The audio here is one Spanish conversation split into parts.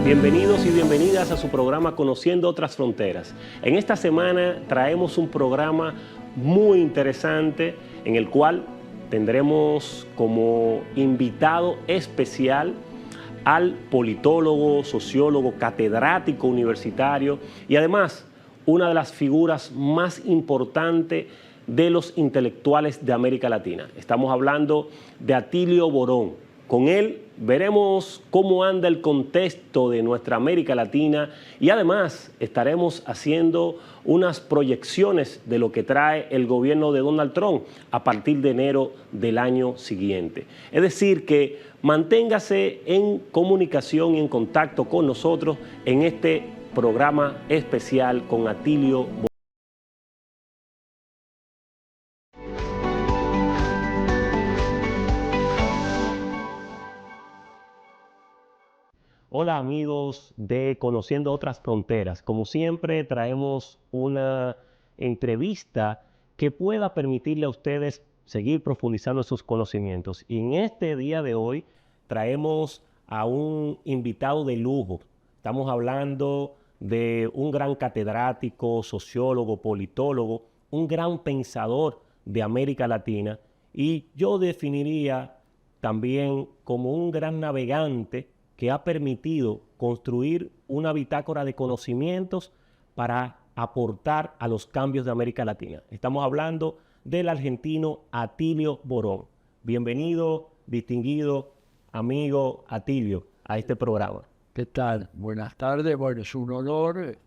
Bienvenidos y bienvenidas a su programa Conociendo Otras Fronteras. En esta semana traemos un programa muy interesante en el cual tendremos como invitado especial al politólogo, sociólogo, catedrático universitario y además una de las figuras más importantes de los intelectuales de América Latina. Estamos hablando de Atilio Borón. Con él veremos cómo anda el contexto de nuestra América Latina y además estaremos haciendo unas proyecciones de lo que trae el gobierno de Donald Trump a partir de enero del año siguiente. Es decir, que manténgase en comunicación y en contacto con nosotros en este programa especial con Atilio Borón. Hola amigos de Conociendo Otras Fronteras. Como siempre traemos una entrevista que pueda permitirle a ustedes seguir profundizando en sus conocimientos. Y en este día de hoy traemos a un invitado de lujo. Estamos hablando de un gran catedrático, sociólogo, politólogo, un gran pensador de América Latina. Y yo definiría también como un gran navegante que ha permitido construir una bitácora de conocimientos para aportar a los cambios de América Latina. Estamos hablando del argentino Atilio Borón. Bienvenido, distinguido amigo Atilio, a este programa. ¿Qué tal? Buenas tardes. Bueno, es un honor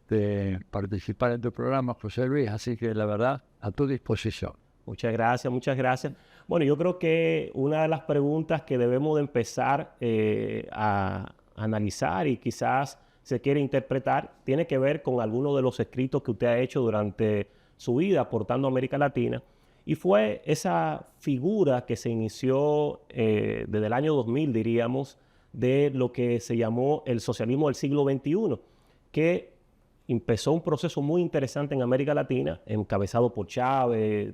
participar en tu programa, José Luis, así que la verdad, a tu disposición. Muchas gracias, muchas gracias. Bueno, yo creo que una de las preguntas que debemos de empezar a analizar y quizás se quiere interpretar tiene que ver con algunos de los escritos que usted ha hecho durante su vida aportando a América Latina. Y fue esa figura que se inició desde el año 2000, diríamos, de lo que se llamó el socialismo del siglo XXI, que empezó un proceso muy interesante en América Latina, encabezado por Chávez,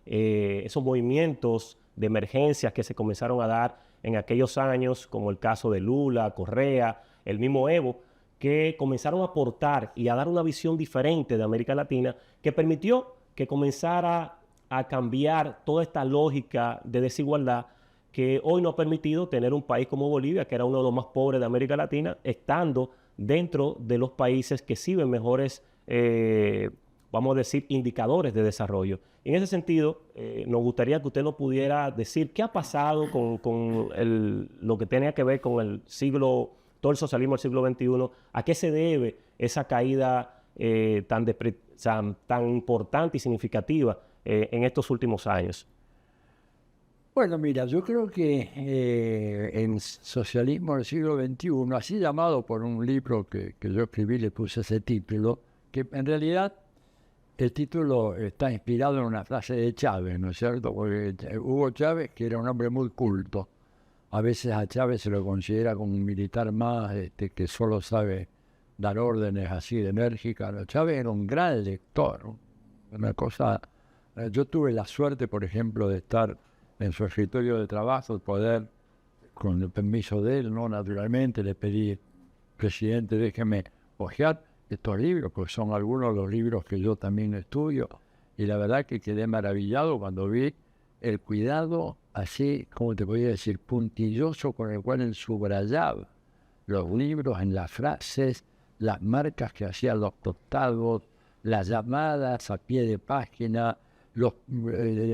esos movimientos de emergencias que se comenzaron a dar en aquellos años, como el caso de Lula, Correa, el mismo Evo, que comenzaron a aportar y a dar una visión diferente de América Latina que permitió que comenzara a cambiar toda esta lógica de desigualdad que hoy nos ha permitido tener un país como Bolivia, que era uno de los más pobres de América Latina, estando dentro de los países que sí ven mejores, vamos a decir, indicadores de desarrollo. En ese sentido, nos gustaría que usted nos pudiera decir qué ha pasado con lo que tenía que ver con el siglo, todo el socialismo del siglo XXI, a qué se debe esa caída tan importante y significativa en estos últimos años. Bueno, mira, yo creo que en Socialismo del siglo XXI, así llamado por un libro que yo escribí, le puse ese título, que en realidad el título está inspirado en una frase de Chávez, ¿no es cierto? Porque Hugo Chávez, que era un hombre muy culto, a veces a Chávez se lo considera como un militar más que solo sabe dar órdenes así de enérgicas. ¿No? Chávez era un gran lector, ¿no? Una cosa... Yo tuve la suerte, por ejemplo, de estar en su escritorio de trabajo, poder, con el permiso de él, no naturalmente, le pedí, presidente, déjeme hojear estos libros, porque son algunos de los libros que yo también estudio, y la verdad que quedé maravillado cuando vi el cuidado, así, como te podía decir, puntilloso con el cual él subrayaba los libros en las frases, las marcas que hacían los costados, las llamadas a pie de página, los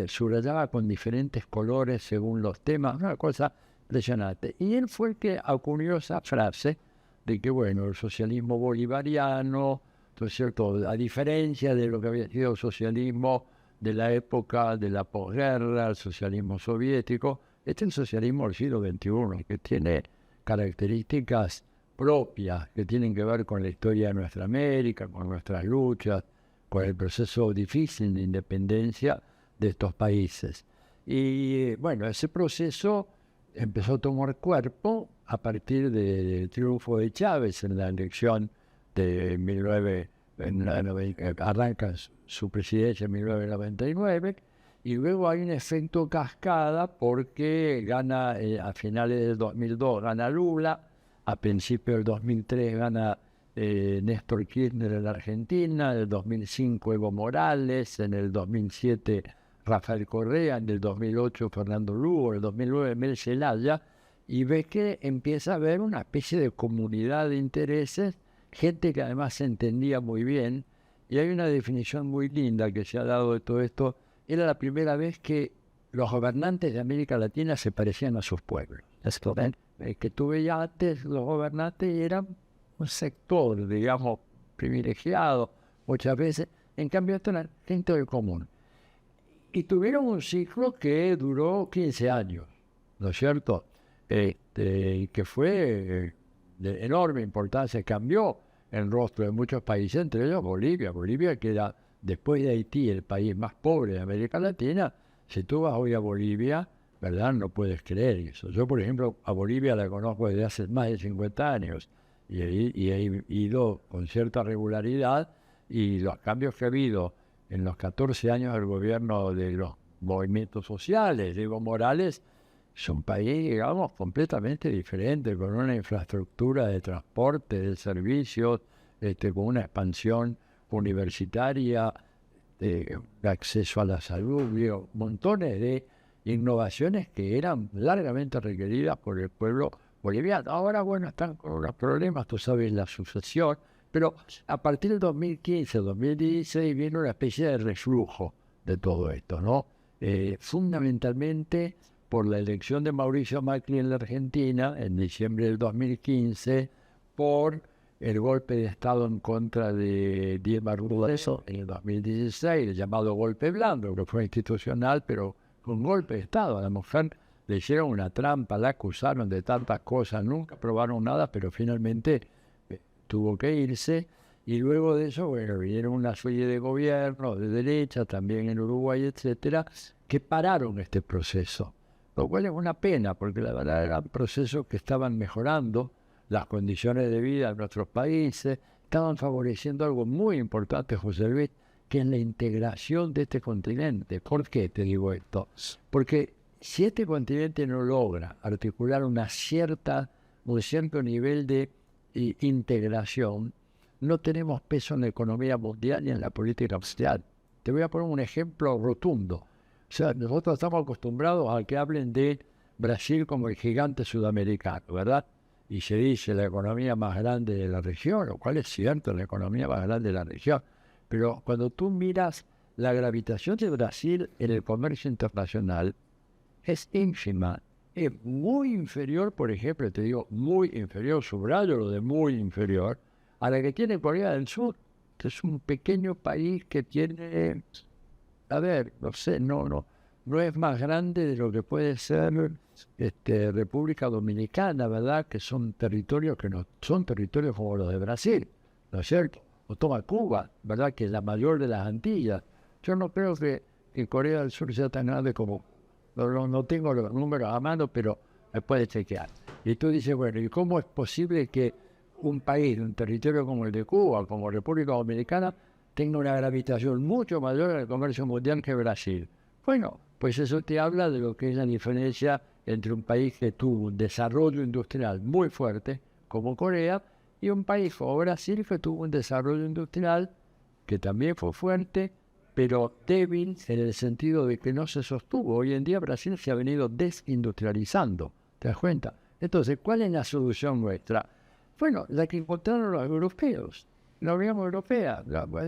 subrayaba con diferentes colores según los temas, una cosa impresionante. Y él fue el que acuñó esa frase de que, bueno, el socialismo bolivariano, ¿no es cierto?, a diferencia de lo que había sido el socialismo de la época de la posguerra, el socialismo soviético, este es el socialismo del siglo XXI, que tiene características propias que tienen que ver con la historia de nuestra América, con nuestras luchas, con el proceso difícil de independencia de estos países. Y bueno, ese proceso empezó a tomar cuerpo a partir del triunfo de Chávez en la elección de 1990, arranca su presidencia en 1999, y luego hay un efecto cascada porque gana, a finales del 2002 gana Lula, a principios del 2003 gana Néstor Kirchner en la Argentina, en el 2005 Evo Morales, en el 2007 Rafael Correa, en el 2008 Fernando Lugo, en el 2009 Mel Zelaya, y ves que empieza a haber una especie de comunidad de intereses, gente que además se entendía muy bien, y hay una definición muy linda que se ha dado de todo esto. Era la primera vez que los gobernantes de América Latina se parecían a sus pueblos. Que tú veías antes, los gobernantes eran un sector, digamos, privilegiado, muchas veces. En cambio, esto era gente del común. Y tuvieron un ciclo que duró 15 años, ¿no es cierto? Que fue de enorme importancia, cambió el rostro de muchos países, entre ellos Bolivia. Bolivia, que era, después de Haití, el país más pobre de América Latina. Si tú vas hoy a Bolivia, ¿verdad? No puedes creer eso. Yo, por ejemplo, a Bolivia la conozco desde hace más de 50 años y he ido con cierta regularidad, y los cambios que ha habido en los 14 años del gobierno de los movimientos sociales de Evo Morales, es un país, digamos, completamente diferente, con una infraestructura de transporte, de servicios, con una expansión universitaria, de acceso a la salud, digo, montones de innovaciones que eran largamente requeridas por el pueblo boliviano. Ahora, bueno, están con los problemas, tú sabes, la sucesión, pero a partir del 2015, 2016 viene una especie de reflujo de todo esto, ¿no? Fundamentalmente por la elección de Mauricio Macri en la Argentina en diciembre del 2015, por el golpe de Estado en contra de Dilma Rousseff en el 2016, el llamado golpe blando, que fue institucional, pero fue un golpe de Estado. A la mujer le hicieron una trampa, la acusaron de tantas cosas, nunca probaron nada, pero finalmente tuvo que irse. Y luego de eso, bueno, vinieron una serie de gobiernos de derecha, también en Uruguay, etcétera, que pararon este proceso. Lo cual es una pena, porque la verdad eran procesos que estaban mejorando las condiciones de vida en nuestros países, estaban favoreciendo algo muy importante, José Luis, que es la integración de este continente. ¿Por qué te digo esto? Porque si este continente no logra articular un cierto nivel de integración, no tenemos peso en la economía mundial ni en la política mundial. Te voy a poner un ejemplo rotundo. O sea, nosotros estamos acostumbrados a que hablen de Brasil como el gigante sudamericano, ¿verdad? Y se dice la economía más grande de la región, lo cual es cierto, la economía más grande de la región. Pero cuando tú miras la gravitación de Brasil en el comercio internacional, es ínfima. Es muy inferior, por ejemplo, te digo, muy inferior, subrayo lo de muy inferior, a la que tiene Corea del Sur, que es un pequeño país que tiene, a ver, no sé, no es más grande de lo que puede ser República Dominicana, ¿verdad? Que son territorios que no son territorios como los de Brasil, ¿no es cierto? O toma Cuba, ¿verdad? Que es la mayor de las Antillas. Yo no creo que Corea del Sur sea tan grande como, no tengo los números a mano, pero me puede chequear. Y tú dices, bueno, ¿y cómo es posible que un país, un territorio como el de Cuba, como República Dominicana, tenga una gravitación mucho mayor en el comercio mundial que Brasil? Bueno, pues eso te habla de lo que es la diferencia entre un país que tuvo un desarrollo industrial muy fuerte, como Corea, y un país como Brasil que tuvo un desarrollo industrial que también fue fuerte, pero débil en el sentido de que no se sostuvo. Hoy en día Brasil se ha venido desindustrializando, ¿te das cuenta? Entonces, ¿cuál es la solución nuestra? Bueno, la que encontraron los europeos, la Unión Europea.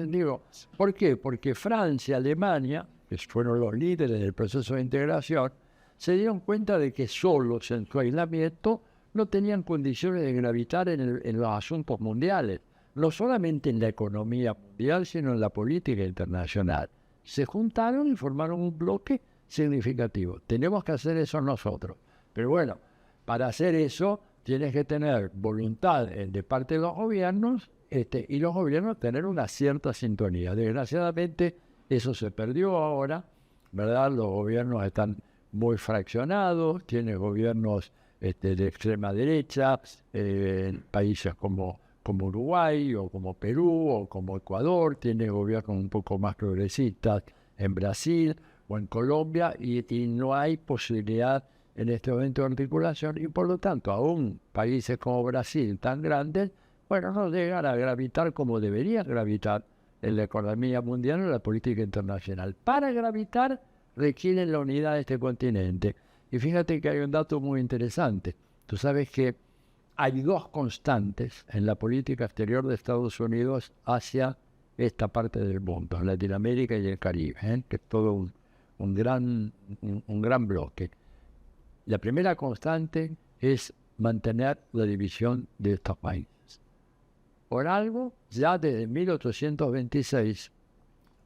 Digo, ¿por qué? Porque Francia, Alemania, que fueron los líderes del proceso de integración, se dieron cuenta de que solos en su aislamiento no tenían condiciones de gravitar en los asuntos mundiales, no solamente en la economía mundial, sino en la política internacional. Se juntaron y formaron un bloque significativo. Tenemos que hacer eso nosotros. Pero bueno, para hacer eso tienes que tener voluntad de parte de los gobiernos y los gobiernos tener una cierta sintonía. Desgraciadamente eso se perdió ahora, ¿verdad? Los gobiernos están muy fraccionados, tienes gobiernos de extrema derecha en países como Uruguay o como Perú o como Ecuador, tiene gobiernos un poco más progresistas en Brasil o en Colombia y no hay posibilidad en este momento de articulación y por lo tanto aún países como Brasil tan grandes, bueno, no llegan a gravitar como deberían gravitar en la economía mundial o en la política internacional. Para gravitar requieren la unidad de este continente. Y fíjate que hay un dato muy interesante. Tú sabes que hay dos constantes en la política exterior de Estados Unidos hacia esta parte del mundo, Latinoamérica y el Caribe, que es todo un gran bloque. La primera constante es mantener la división de estos países. Por algo, ya desde 1826,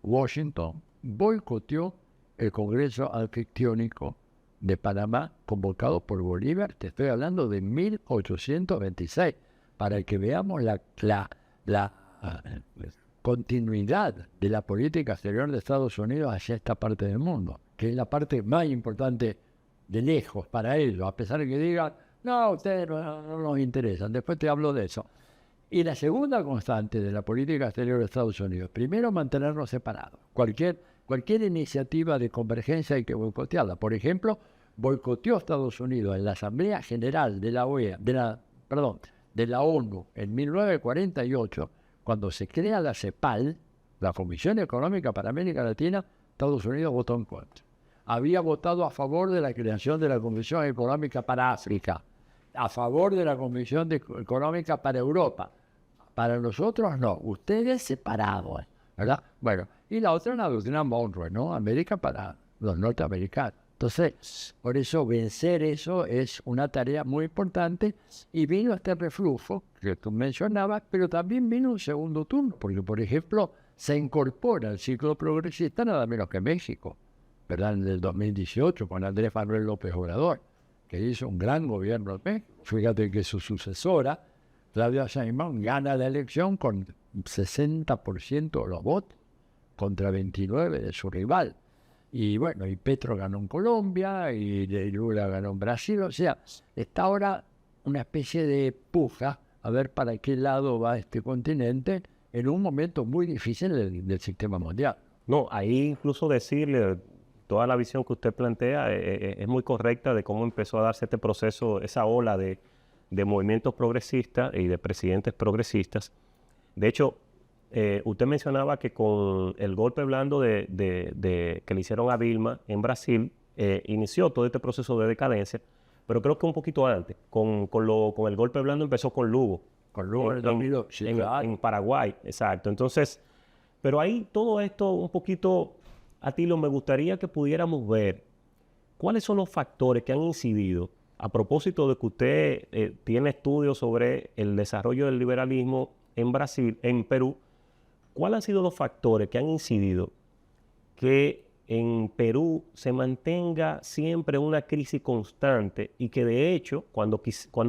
Washington boicoteó el Congreso Arquitectónico de Panamá convocado por Bolívar. Te estoy hablando de 1826, para que veamos la continuidad de la política exterior de Estados Unidos hacia esta parte del mundo, que es la parte más importante de lejos para ellos, a pesar de que digan, no, ustedes no nos interesan, después te hablo de eso. Y la segunda constante de la política exterior de Estados Unidos, primero mantenernos separados. Cualquier iniciativa de convergencia hay que boicotearla. Por ejemplo, boicoteó Estados Unidos en la Asamblea General de la de la ONU en 1948, cuando se crea la CEPAL, la Comisión Económica para América Latina. Estados Unidos votó en contra. Había votado a favor de la creación de la Comisión Económica para África, a favor de la Comisión Económica para Europa. Para nosotros no, ustedes separados, ¿verdad? Bueno, y la otra es la doctrina Monroe, ¿no? América para los norteamericanos. Entonces, por eso vencer eso es una tarea muy importante, y vino este reflujo que tú mencionabas, pero también vino un segundo turno, porque, por ejemplo, se incorpora al ciclo progresista nada menos que México, ¿verdad? En el 2018, con Andrés Manuel López Obrador, que hizo un gran gobierno en México. Fíjate que su sucesora, Claudia Sheinbaum, gana la elección con 60% de los votos, contra 29% de su rival. Y bueno, y Petro ganó en Colombia, y Lula ganó en Brasil. O sea, está ahora una especie de puja a ver para qué lado va este continente en un momento muy difícil del sistema mundial. No, ahí incluso decirle, toda la visión que usted plantea es muy correcta de cómo empezó a darse este proceso, esa ola de movimientos progresistas y de presidentes progresistas. De hecho, usted mencionaba que con el golpe blando que le hicieron a Dilma en Brasil, inició todo este proceso de decadencia, pero creo que un poquito antes, con el golpe blando empezó con Lugo. Con Lugo en el 2002, en Paraguay, exacto. Entonces, pero ahí todo esto un poquito, Atilio, me gustaría que pudiéramos ver cuáles son los factores que han incidido, a propósito de que usted tiene estudios sobre el desarrollo del liberalismo en Brasil, en Perú. ¿Cuáles han sido los factores que han incidido que en Perú se mantenga siempre una crisis constante y que de hecho, cuando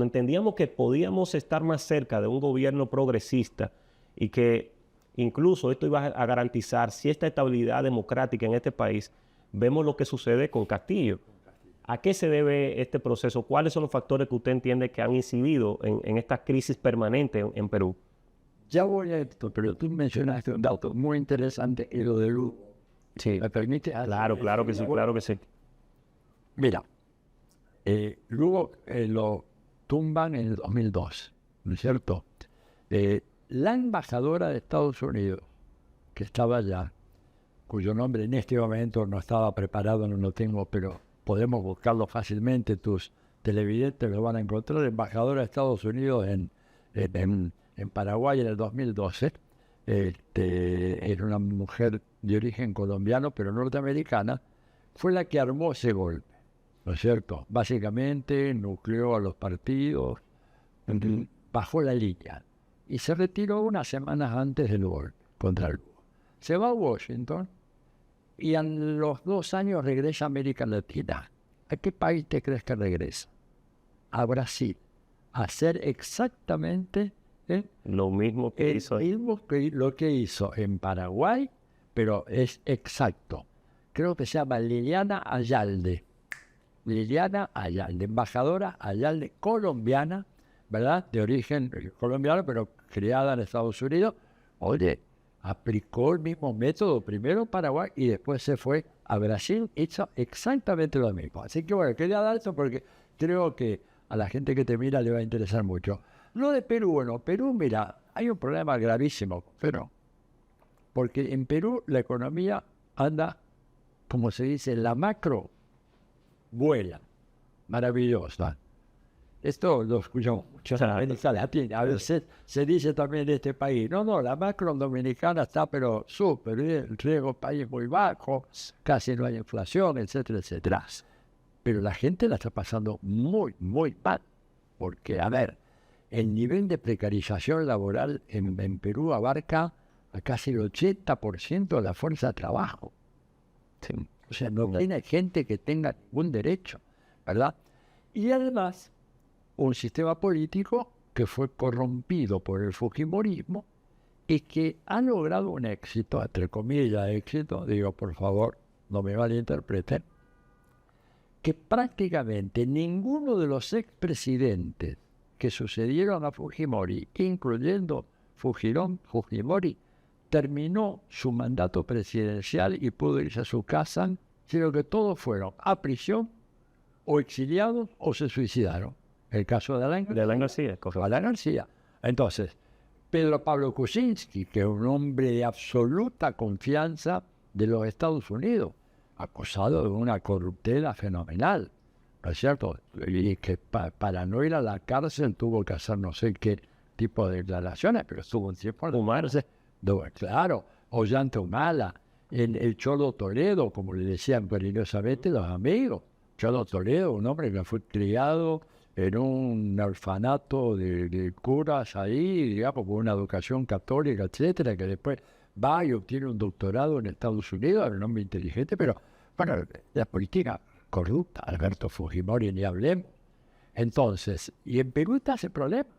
entendíamos que podíamos estar más cerca de un gobierno progresista y que incluso esto iba a garantizar cierta estabilidad democrática en este país, vemos lo que sucede con Castillo? ¿A qué se debe este proceso? ¿Cuáles son los factores que usted entiende que han incidido en esta crisis permanente en Perú? Ya voy a esto, pero tú mencionaste un dato muy interesante, y lo de Lugo. Sí. ¿Me permite? Claro que sí, claro que sí. Mira, Lugo lo tumban en el 2002, ¿no es cierto? La embajadora de Estados Unidos, que estaba allá, cuyo nombre en este momento no estaba preparado, no lo tengo, pero podemos buscarlo fácilmente, tus televidentes lo van a encontrar, embajadora de Estados Unidos en Paraguay en el 2012, era una mujer de origen colombiano, pero norteamericana, fue la que armó ese golpe, ¿no es cierto? Básicamente nucleó a los partidos, bajó la línea y se retiró unas semanas antes del golpe contra Lugo. Se va a Washington y a los 2 años regresa a América Latina. ¿A qué país te crees que regresa? A Brasil, a hacer exactamente lo mismo que hizo lo que hizo en Paraguay, pero es exacto. Creo que se llama Liliana Ayalde, embajadora Ayalde, colombiana, ¿verdad? De origen colombiano, pero criada en Estados Unidos. Oye, aplicó el mismo método, primero Paraguay y después se fue a Brasil, hizo exactamente lo mismo. Así que bueno, quería dar esto porque creo que a la gente que te mira le va a interesar mucho. Lo de Perú, bueno, Perú, mira, hay un problema gravísimo, pero porque en Perú la economía anda, como se dice, la macro vuela, maravillosa. Esto lo escuchamos mucho en América Latina. A veces se dice también de este país, no, la macro dominicana está pero súper bien, el riesgo del país es muy bajo, casi no hay inflación, etcétera, etcétera. Pero la gente la está pasando muy, muy mal. Porque, a ver, el nivel de precarización laboral en Perú abarca a casi el 80% de la fuerza de trabajo. Sí. O sea, no tiene gente que tenga ningún derecho, ¿verdad? Y además, un sistema político que fue corrompido por el fujimorismo y que ha logrado un éxito, entre comillas éxito, digo por favor, no me malinterpreten, que prácticamente ninguno de los expresidentes que sucedieron a Fujimori, incluyendo Fujimori, terminó su mandato presidencial y pudo irse a su casa, sino que todos fueron a prisión o exiliados o se suicidaron. El caso de Alan García, correcto. Alan García. Entonces, Pedro Pablo Kuczynski, que es un hombre de absoluta confianza de los Estados Unidos, acusado de una corruptela fenomenal, ¿no es cierto? Y que para no ir a la cárcel tuvo que hacer no sé qué tipo de declaraciones, pero estuvo un tiempo en humarse. Claro, Ollanta Humala, el Cholo Toledo, como le decían cariñosamente los amigos. Cholo Toledo, un hombre que fue criado en un orfanato de curas ahí, digamos, con una educación católica, etcétera, que después va y obtiene un doctorado en Estados Unidos, era un hombre inteligente, pero bueno, la política corrupta, Alberto Fujimori, ni hablemos. Entonces, y en Perú está ese problema.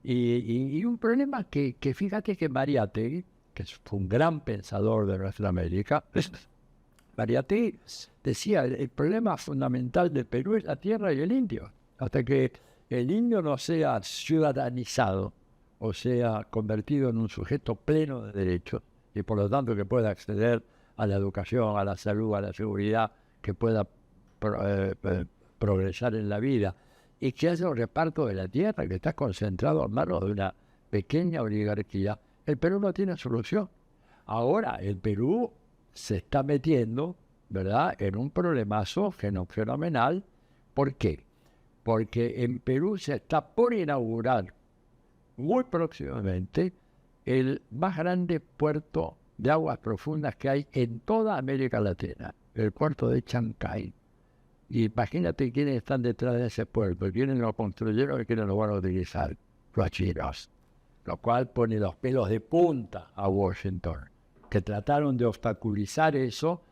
Y un problema que fíjate que Mariátegui, que fue un gran pensador de nuestra América, Mariátegui decía, el problema fundamental de Perú es la tierra y el indio. Hasta que el indio no sea ciudadanizado, o sea convertido en un sujeto pleno de derechos, y por lo tanto que pueda acceder a la educación, a la salud, a la seguridad, que pueda progresar en la vida, y que haya un reparto de la tierra que está concentrado en manos de una pequeña oligarquía, el Perú no tiene solución. Ahora, el Perú se está metiendo, ¿verdad?, en un problemazo fenomenal. ¿Por qué? Porque en Perú se está por inaugurar muy próximamente el más grande puerto de aguas profundas que hay en toda América Latina, el puerto de Chancay. Y imagínate quiénes están detrás de ese puerto, quiénes lo construyeron y quiénes lo van a utilizar, los chinos. Lo cual pone los pelos de punta a Washington, que trataron de obstaculizar eso,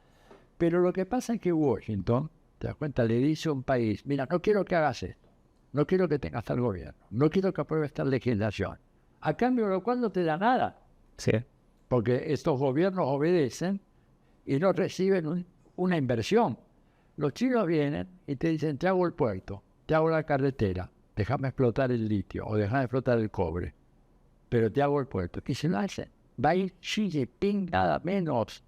pero lo que pasa es que Washington, te das cuenta, le dice a un país, mira, no quiero que hagas esto, no quiero que tengas tal gobierno, no quiero que apruebes esta legislación, a cambio de lo cual no te da nada. Sí. Porque estos gobiernos obedecen y no reciben una inversión. Los chinos vienen y te dicen, te hago el puerto, te hago la carretera, déjame explotar el litio o déjame explotar el cobre, pero te hago el puerto. ¿Qué se lo hacen? Va a ir Xi Jinping nada menos.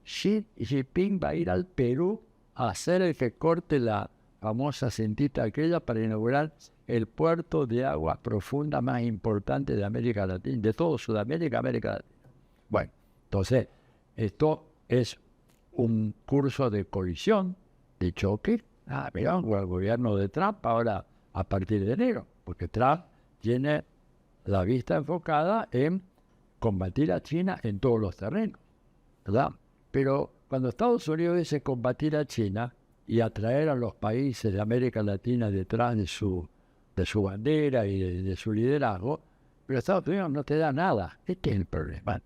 Xi Jinping va a ir al Perú a hacer el que corte la famosa cintita aquella para inaugurar el puerto de agua profunda más importante de América Latina, de todo Sudamérica, América Latina. Bueno, entonces, esto es un curso de colisión, de choque. Mira, el gobierno de Trump ahora a partir de enero, porque Trump tiene la vista enfocada en combatir a China en todos los terrenos, ¿verdad? Pero cuando Estados Unidos dice combatir a China y atraer a los países de América Latina detrás de su bandera y de su liderazgo, pero Estados Unidos no te da nada. Este es el problema.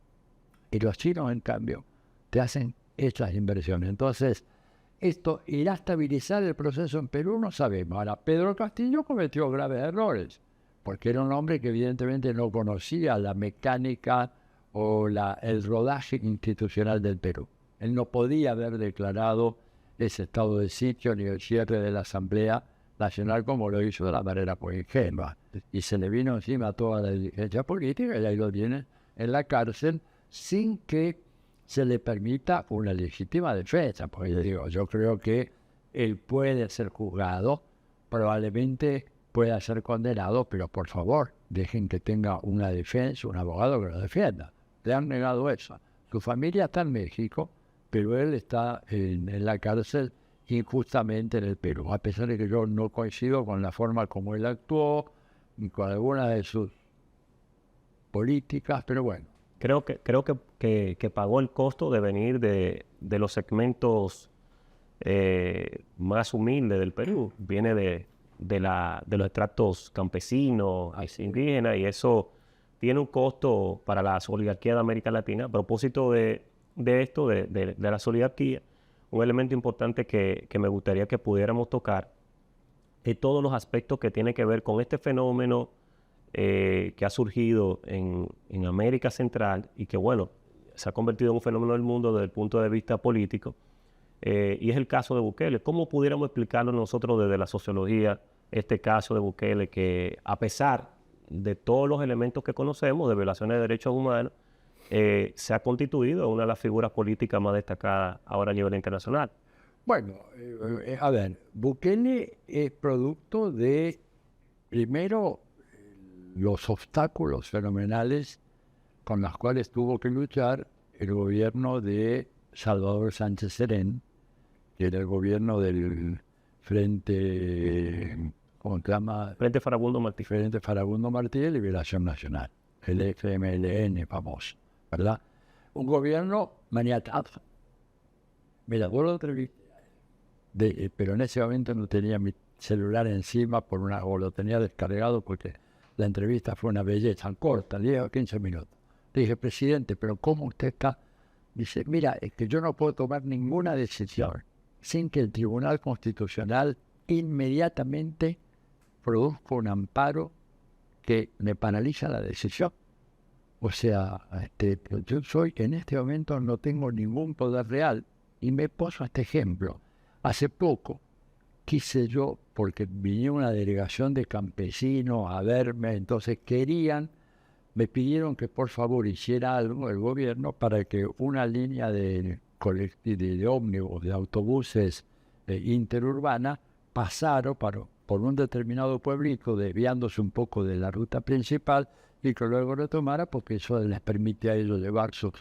Y los chinos, en cambio, te hacen estas inversiones. Entonces, esto irá a estabilizar el proceso en Perú, no sabemos. Ahora, Pedro Castillo cometió graves errores, porque era un hombre que evidentemente no conocía la mecánica o el rodaje institucional del Perú. Él no podía haber declarado ese estado de sitio ni el cierre de la Asamblea Nacional como lo hizo de la manera muy ingenua. Y se le vino encima toda la dirigencia política y ahí lo tienen en la cárcel sin que se le permita una legítima defensa. Porque yo creo que él puede ser juzgado, probablemente pueda ser condenado, pero por favor, dejen que tenga una defensa, un abogado que lo defienda. Le han negado eso. Su familia está en México, pero él está en la cárcel injustamente en el Perú, a pesar de que yo no coincido con la forma como él actuó, ni con alguna de sus políticas, pero bueno. Creo que pagó el costo de venir de los segmentos más humildes del Perú. Viene de los estratos campesinos, indígenas, y eso tiene un costo para las oligarquías de América Latina. A propósito de esto, de las oligarquías, un elemento importante que me gustaría que pudiéramos tocar es todos los aspectos que tienen que ver con este fenómeno que ha surgido en América Central y que, bueno, se ha convertido en un fenómeno del mundo desde el punto de vista político, y es el caso de Bukele. ¿Cómo pudiéramos explicarlo nosotros desde la sociología este caso de Bukele, que a pesar de todos los elementos que conocemos de violaciones de derechos humanos, se ha constituido en una de las figuras políticas más destacadas ahora a nivel internacional? Bueno, a ver, Bukele es producto de, primero, los obstáculos fenomenales con los cuales tuvo que luchar el gobierno de Salvador Sánchez Serén, que era el gobierno del Frente, ¿cómo se llama? Frente Farabundo Martí. Frente Farabundo Martí de Liberación Nacional, el FMLN famoso, ¿verdad? Un gobierno maniatado. Mira, vos lo entrevisté, pero en ese momento no tenía mi celular encima o lo tenía descargado porque la entrevista fue una belleza, corta, 10 o 15 minutos. Le dije, presidente, pero ¿cómo usted está? Dice, mira, es que yo no puedo tomar ninguna decisión sin que el Tribunal Constitucional inmediatamente produzca un amparo que me paraliza la decisión. O sea, yo en este momento no tengo ningún poder real. Y me puso este ejemplo. Hace poco quise yo, porque vino una delegación de campesinos a verme, entonces me pidieron que por favor hiciera algo el gobierno para que una línea de ómnibus, de autobuses interurbana, pasara por un determinado pueblito, desviándose un poco de la ruta principal, y que luego retomara, porque eso les permite a ellos llevar sus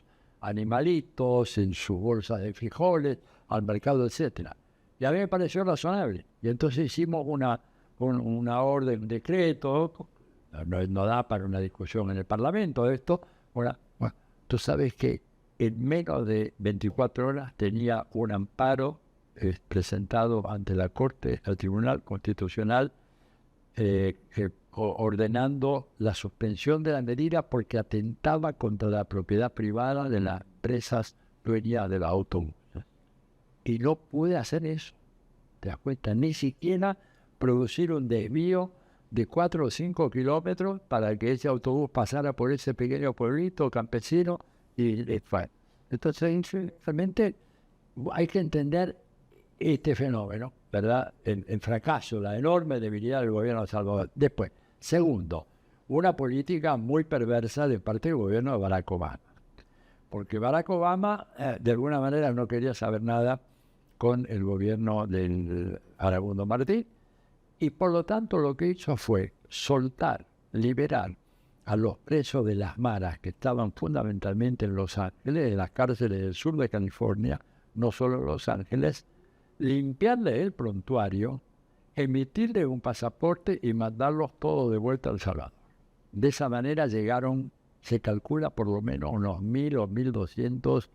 animalitos en sus bolsas de frijoles al mercado, etcétera. Y a mí me pareció razonable. Y entonces hicimos una orden, un decreto. No da para una discusión en el Parlamento esto. Bueno, tú sabes que en menos de 24 horas tenía un amparo presentado ante la Corte, el Tribunal Constitucional, ordenando la suspensión de la medida porque atentaba contra la propiedad privada de las empresas dueñas del autobús. Y no pude hacer eso, ¿te das cuenta? Ni siquiera producir un desvío de 4 o 5 kilómetros para que ese autobús pasara por ese pequeño pueblito campesino. Entonces, realmente hay que entender este fenómeno, ¿verdad? El fracaso, la enorme debilidad del gobierno de Salvador. Después, segundo, una política muy perversa de parte del gobierno de Barack Obama. Porque Barack Obama, de alguna manera, no quería saber nada con el gobierno del Farabundo Martí, y por lo tanto lo que hizo fue liberar a los presos de las maras que estaban fundamentalmente en Los Ángeles, en las cárceles del sur de California, no solo en Los Ángeles, limpiarle el prontuario, emitirle un pasaporte y mandarlos todos de vuelta a El Salvador. De esa manera llegaron, se calcula por lo menos unos 1.000 o 1.200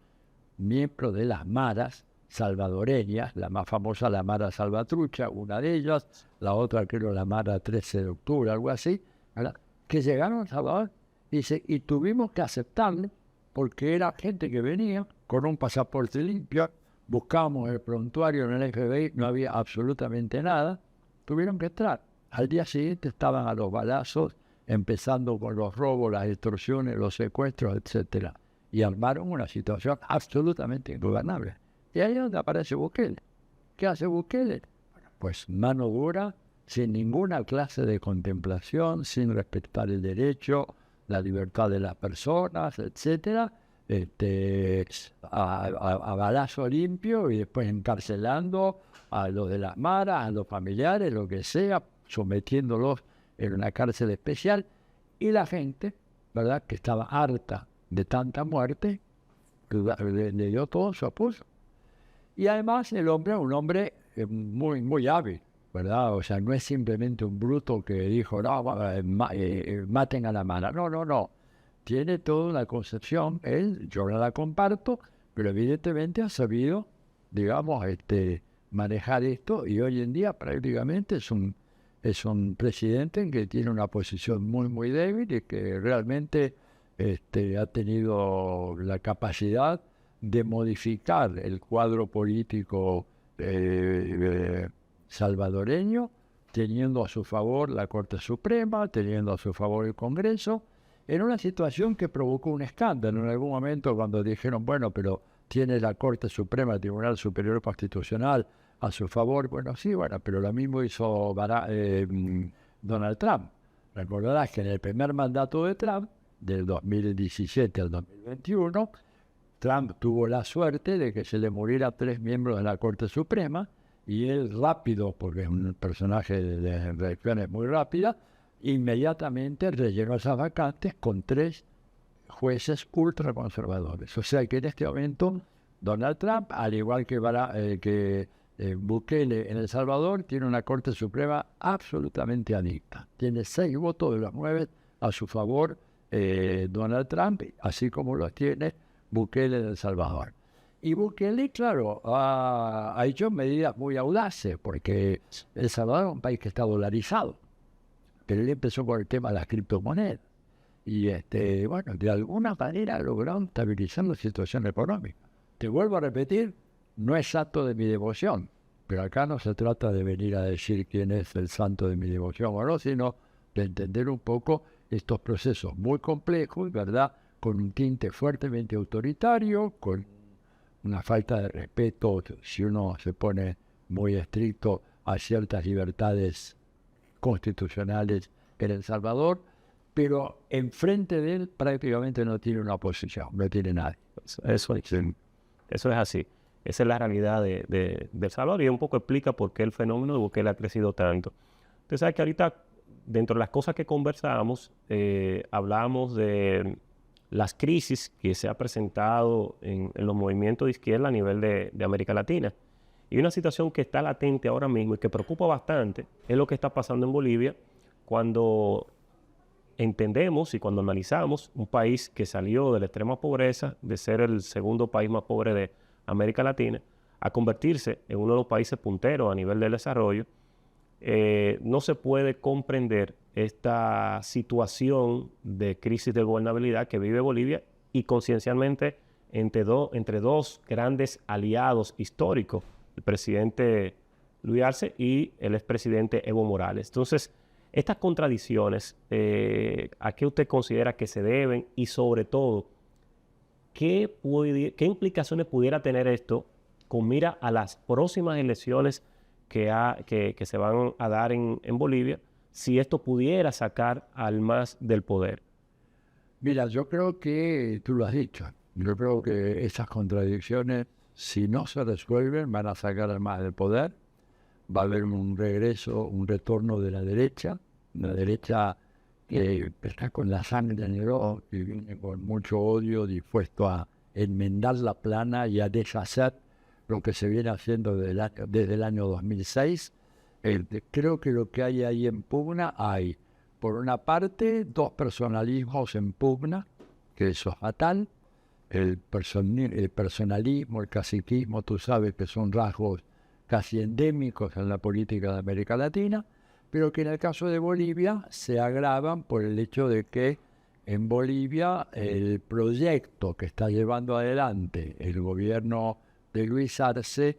miembros de las maras salvadoreñas, la más famosa, la Mara Salvatrucha, una de ellas, la otra creo la Mara 13 de octubre, algo así, ¿verdad? Que llegaron a El Salvador y tuvimos que aceptarle porque era gente que venía con un pasaporte limpio, buscábamos el prontuario en el FBI, no había absolutamente nada, tuvieron que entrar. Al día siguiente estaban a los balazos, empezando con los robos, las extorsiones, los secuestros, etcétera, y armaron una situación absolutamente ingobernable. Y ahí es donde aparece Bukele. ¿Qué hace Bukele? Pues mano dura, sin ninguna clase de contemplación, sin respetar el derecho, la libertad de las personas, etcétera, a balazo limpio y después encarcelando a los de las maras, a los familiares, lo que sea, sometiéndolos en una cárcel especial. Y la gente, ¿verdad?, que estaba harta de tanta muerte, le dio todo su apoyo. Y además el hombre es un hombre muy, muy hábil, ¿verdad? O sea, no es simplemente un bruto que dijo, no, maten a la mala. No, no, no. Tiene toda una concepción, él, yo no la comparto, pero evidentemente ha sabido, digamos, manejar esto, y hoy en día prácticamente es un presidente que tiene una posición muy, muy débil y que realmente ha tenido la capacidad de modificar el cuadro político salvadoreño, teniendo a su favor la Corte Suprema, teniendo a su favor el Congreso, en una situación que provocó un escándalo. En algún momento cuando dijeron, bueno, pero tiene la Corte Suprema, el Tribunal Superior Constitucional a su favor, bueno, sí, bueno, pero lo mismo hizo Donald Trump. Recordarás que en el primer mandato de Trump, del 2017 al 2021, Trump tuvo la suerte de que se le muriera 3 miembros de la Corte Suprema, y él rápido, porque es un personaje de reacciones muy rápidas, inmediatamente rellenó esas vacantes con 3 jueces ultraconservadores. O sea que en este momento Donald Trump, al igual que Bukele en El Salvador, tiene una Corte Suprema absolutamente adicta. Tiene 6 votos de los 9 a su favor Donald Trump, así como los tiene Bukele en El Salvador. Y Bukele, claro, ha hecho medidas muy audaces, porque El Salvador es un país que está dolarizado, pero él empezó con el tema de las criptomonedas. Y bueno, de alguna manera lograron estabilizar la situación económica. Te vuelvo a repetir, no es santo de mi devoción, pero acá no se trata de venir a decir quién es el santo de mi devoción o no, sino de entender un poco estos procesos muy complejos, ¿verdad?, con un tinte fuertemente autoritario, con una falta de respeto, si uno se pone muy estricto, a ciertas libertades constitucionales en El Salvador, pero enfrente de él prácticamente no tiene una oposición, no tiene nadie. Eso es así. Esa es la realidad de El Salvador, y un poco explica por qué el fenómeno de Bukele ha crecido tanto. Usted sabe que ahorita, dentro de las cosas que conversamos, hablamos de las crisis que se ha presentado en los movimientos de izquierda a nivel de América Latina. Y una situación que está latente ahora mismo y que preocupa bastante es lo que está pasando en Bolivia, cuando entendemos y cuando analizamos un país que salió de la extrema pobreza, de ser el segundo país más pobre de América Latina, a convertirse en uno de los países punteros a nivel del desarrollo. No se puede comprender esta situación de crisis de gobernabilidad que vive Bolivia, y conciencialmente entre dos grandes aliados históricos, el presidente Luis Arce y el expresidente Evo Morales. Entonces, estas contradicciones, ¿a qué usted considera que se deben? Y sobre todo, ¿qué implicaciones pudiera tener esto con mira a las próximas elecciones que se van a dar en Bolivia, si esto pudiera sacar al MAS del poder? Mira, yo creo que tú lo has dicho. Yo creo que esas contradicciones, si no se resuelven, van a sacar al MAS del poder. Va a haber un regreso, un retorno de la derecha que está con la sangre en el ojo, que viene con mucho odio, dispuesto a enmendar la plana y a deshacer lo que se viene haciendo desde el año 2006. Creo que lo que hay ahí en pugna, hay, por una parte, 2 personalismos en pugna, que eso es fatal. El personalismo, el caciquismo, tú sabes que son rasgos casi endémicos en la política de América Latina, pero que en el caso de Bolivia se agravan por el hecho de que en Bolivia el proyecto que está llevando adelante el gobierno de Luis Arce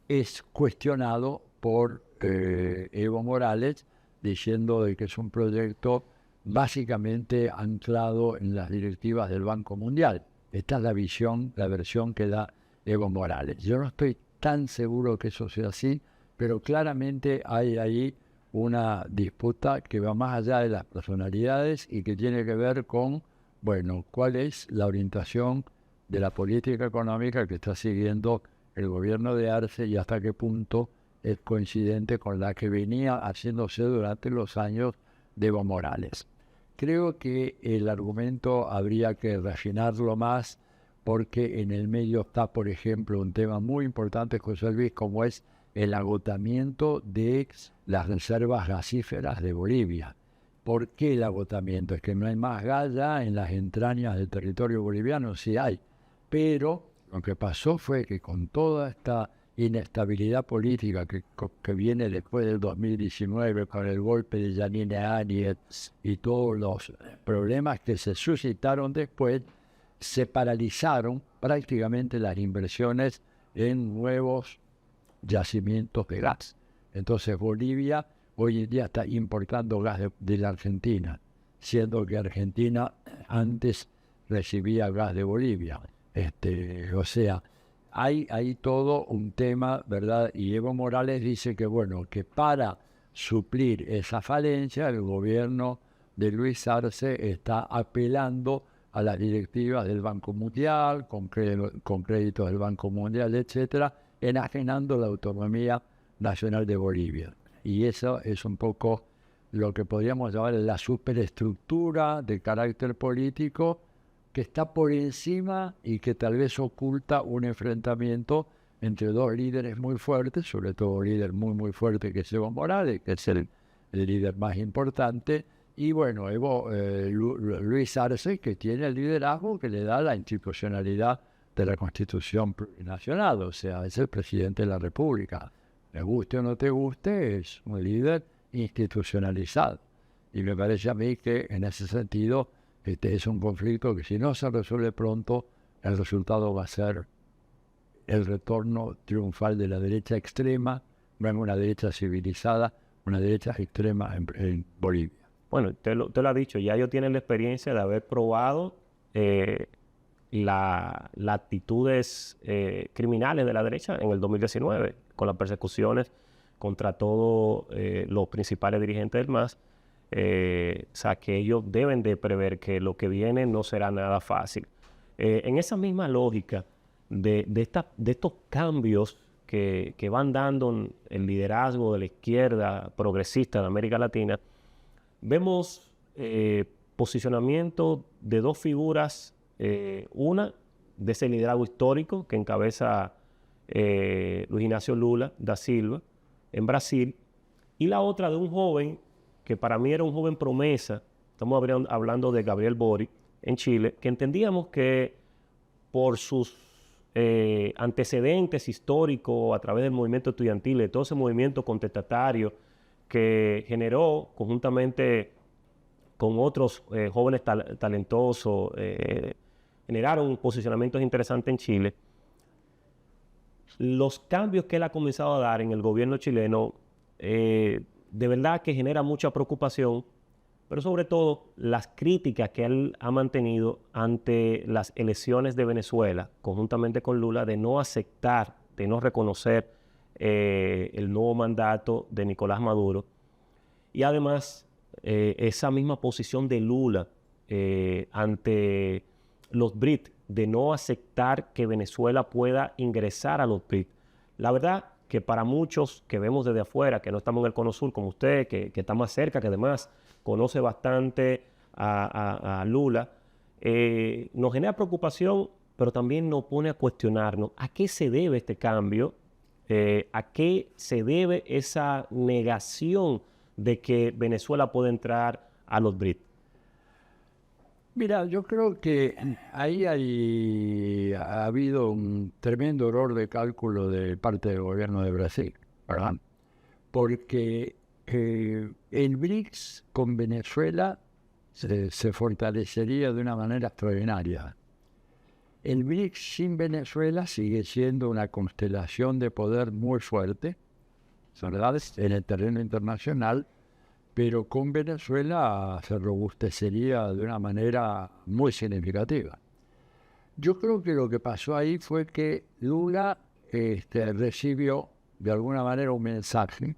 es cuestionado por Evo Morales, diciendo de que es un proyecto básicamente anclado en las directivas del Banco Mundial. Esta es la versión que da Evo Morales. Yo no estoy tan seguro que eso sea así, pero claramente hay ahí una disputa que va más allá de las personalidades y que tiene que ver con, bueno, cuál es la orientación de la política económica que está siguiendo el gobierno de Arce y hasta qué punto es coincidente con la que venía haciéndose durante los años de Evo Morales. Creo que el argumento habría que refinarlo más porque en el medio está, por ejemplo, un tema muy importante, José Luis, como es el agotamiento de las reservas gasíferas de Bolivia. ¿Por qué el agotamiento? Es que no hay más gas ya en las entrañas del territorio boliviano, sí hay, pero lo que pasó fue que con toda esta inestabilidad política que viene después del 2019, con el golpe de Yanine Áñez y todos los problemas que se suscitaron después, se paralizaron prácticamente las inversiones en nuevos yacimientos de gas. Entonces Bolivia hoy en día está importando gas de la Argentina, siendo que Argentina antes recibía gas de Bolivia. O sea, hay todo un tema, ¿verdad? Y Evo Morales dice que, bueno, que para suplir esa falencia, el gobierno de Luis Arce está apelando a las directivas del Banco Mundial, con créditos del Banco Mundial, etcétera, enajenando la autonomía nacional de Bolivia. Y eso es un poco lo que podríamos llamar la superestructura de carácter político que está por encima y que tal vez oculta un enfrentamiamiento entre dos líderes muy fuertes, sobre todo un líder muy fuerte que es Evo Morales, que es el líder más importante, y bueno, Luis Arce, que tiene el liderazgo que le da la institucionalidad de la Constitución plurinacional, o sea, es el presidente de la República. Te guste o no te guste, es un líder institucionalizado. Y me parece a mí que en ese sentido es un conflicto que si no se resuelve pronto, el resultado va a ser el retorno triunfal de la derecha extrema, no es una derecha civilizada, una derecha extrema en Bolivia. Bueno, te lo ha dicho, ya ellos tienen la experiencia de haber probado las actitudes criminales de la derecha en el 2019, con las persecuciones contra todos los principales dirigentes del MAS. O sea, que ellos deben de prever que lo que viene no será nada fácil. En esa misma lógica de estos cambios que van dando el liderazgo de la izquierda progresista de América Latina, vemos posicionamiento de dos figuras, una de ese liderazgo histórico que encabeza Luis Ignacio Lula da Silva en Brasil, y la otra de un joven que para mí era un joven promesa, estamos hablando de Gabriel Boric en Chile, que entendíamos que por sus antecedentes históricos a través del movimiento estudiantil, de todo ese movimiento contestatario que generó conjuntamente con otros jóvenes talentosos, generaron posicionamientos interesantes en Chile. Los cambios que él ha comenzado a dar en el gobierno chileno, de verdad que genera mucha preocupación, pero sobre todo las críticas que él ha mantenido ante las elecciones de Venezuela, conjuntamente con Lula, de no aceptar, de no reconocer el nuevo mandato de Nicolás Maduro. Y además, esa misma posición de Lula ante los BRIC, de no aceptar que Venezuela pueda ingresar a los BRIC. La verdad que para muchos que vemos desde afuera, que no estamos en el Cono Sur como usted, que está más cerca, que además conoce bastante a Lula, nos genera preocupación, pero también nos pone a cuestionarnos a qué se debe este cambio, a qué se debe esa negación de que Venezuela pueda entrar a los BRIC. Mira, yo creo que ahí ha habido un tremendo error de cálculo de parte del gobierno de Brasil, ¿verdad? Porque el BRICS con Venezuela se fortalecería de una manera extraordinaria. El BRICS sin Venezuela sigue siendo una constelación de poder muy fuerte, ¿verdad?, en el terreno internacional, pero con Venezuela se robustecería de una manera muy significativa. Yo creo que lo que pasó ahí fue que Lula recibió de alguna manera un mensaje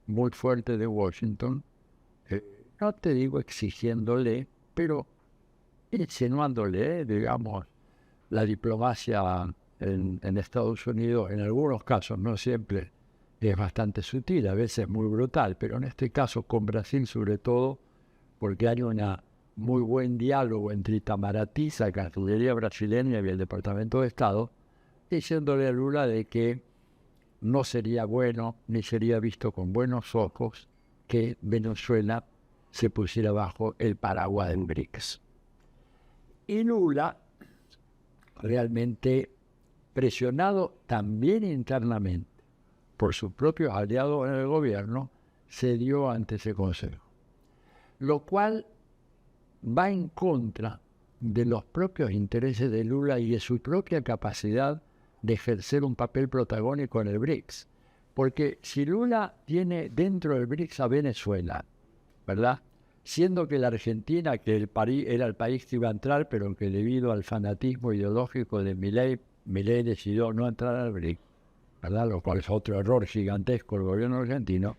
muy fuerte de Washington, no te digo exigiéndole, pero insinuándole, digamos, la diplomacia en Estados Unidos, en algunos casos, no siempre, es bastante sutil, a veces muy brutal, pero en este caso con Brasil sobre todo, porque hay un muy buen diálogo entre Itamaraty, la Cancillería brasileña y el Departamento de Estado, diciéndole a Lula de que no sería bueno ni sería visto con buenos ojos que Venezuela se pusiera bajo el paraguas del BRICS. Y Lula, realmente presionado también internamente por sus propios aliados en el gobierno, cedió ante ese consejo, lo cual va en contra de los propios intereses de Lula y de su propia capacidad de ejercer un papel protagónico en el BRICS. Porque si Lula tiene dentro del BRICS a Venezuela, ¿verdad? Siendo que la Argentina, que era el país que iba a entrar, pero que debido al fanatismo ideológico de Milei decidió no entrar al BRICS, ¿verdad? Lo cual es otro error gigantesco del gobierno argentino.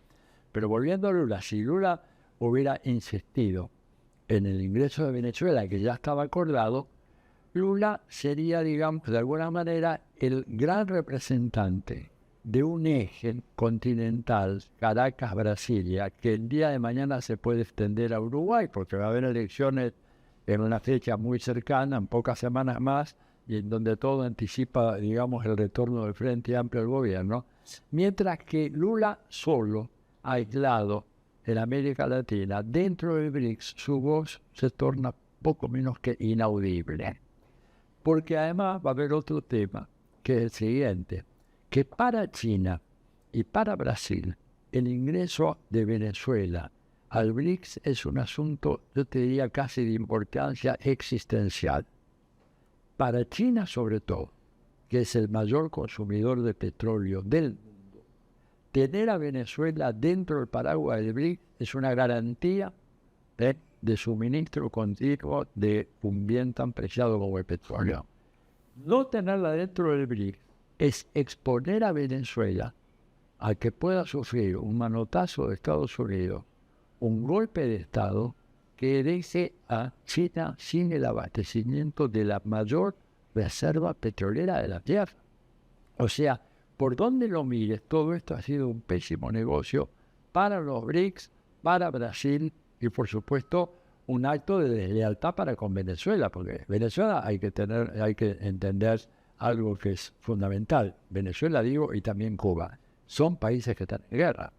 Pero volviendo a Lula, si Lula hubiera insistido en el ingreso de Venezuela, que ya estaba acordado, Lula sería, digamos, de alguna manera, el gran representante de un eje continental, Caracas-Brasilia, que el día de mañana se puede extender a Uruguay, porque va a haber elecciones en una fecha muy cercana, en pocas semanas más, y en donde todo anticipa, digamos, el retorno del Frente Amplio al gobierno, mientras que Lula solo, aislado en América Latina, dentro del BRICS, su voz se torna poco menos que inaudible. Porque además va a haber otro tema, que es el siguiente, que para China y para Brasil, el ingreso de Venezuela al BRICS es un asunto, yo te diría, casi de importancia existencial. Para China sobre todo, que es el mayor consumidor de petróleo del mundo, tener a Venezuela dentro del paraguas del BRICS es una garantía de suministro continuo de un bien tan preciado como el petróleo. No tenerla dentro del BRICS es exponer a Venezuela a que pueda sufrir un manotazo de Estados Unidos, un golpe de Estado que deje a China sin el abastecimiento de la mayor reserva petrolera de la Tierra. O sea, por donde lo mires, todo esto ha sido un pésimo negocio para los BRICS, para Brasil y, por supuesto, un acto de deslealtad para con Venezuela, porque Venezuela hay que entender algo que es fundamental. Venezuela, digo, y también Cuba, son países que están en guerra.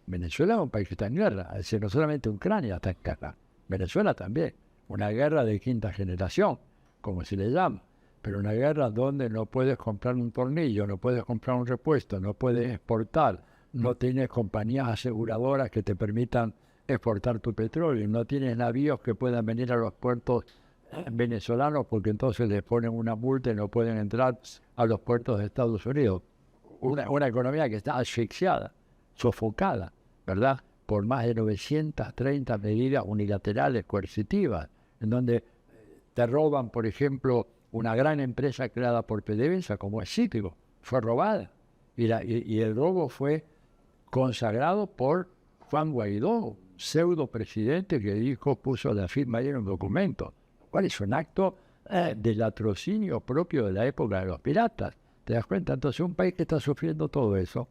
Venezuela es un país que está en guerra, es decir, no solamente Ucrania está en guerra, Venezuela también, una guerra de quinta generación, como se le llama, pero una guerra donde no puedes comprar un tornillo, no puedes comprar un repuesto, no puedes exportar, no tienes compañías aseguradoras que te permitan exportar tu petróleo, no tienes navíos que puedan venir a los puertos venezolanos porque entonces les ponen una multa y no pueden entrar a los puertos de Estados Unidos. Una economía que está asfixiada, sofocada, ¿verdad? Por más de 930 medidas unilaterales coercitivas, en donde te roban, por ejemplo, una gran empresa creada por PDVSA, como es Cítrico, fue robada. Y el robo fue consagrado por Juan Guaidó, pseudo presidente que puso la firma ahí en un documento, cual es un acto de latrocinio propio de la época de los piratas. ¿Te das cuenta? Entonces, un país que está sufriendo todo eso,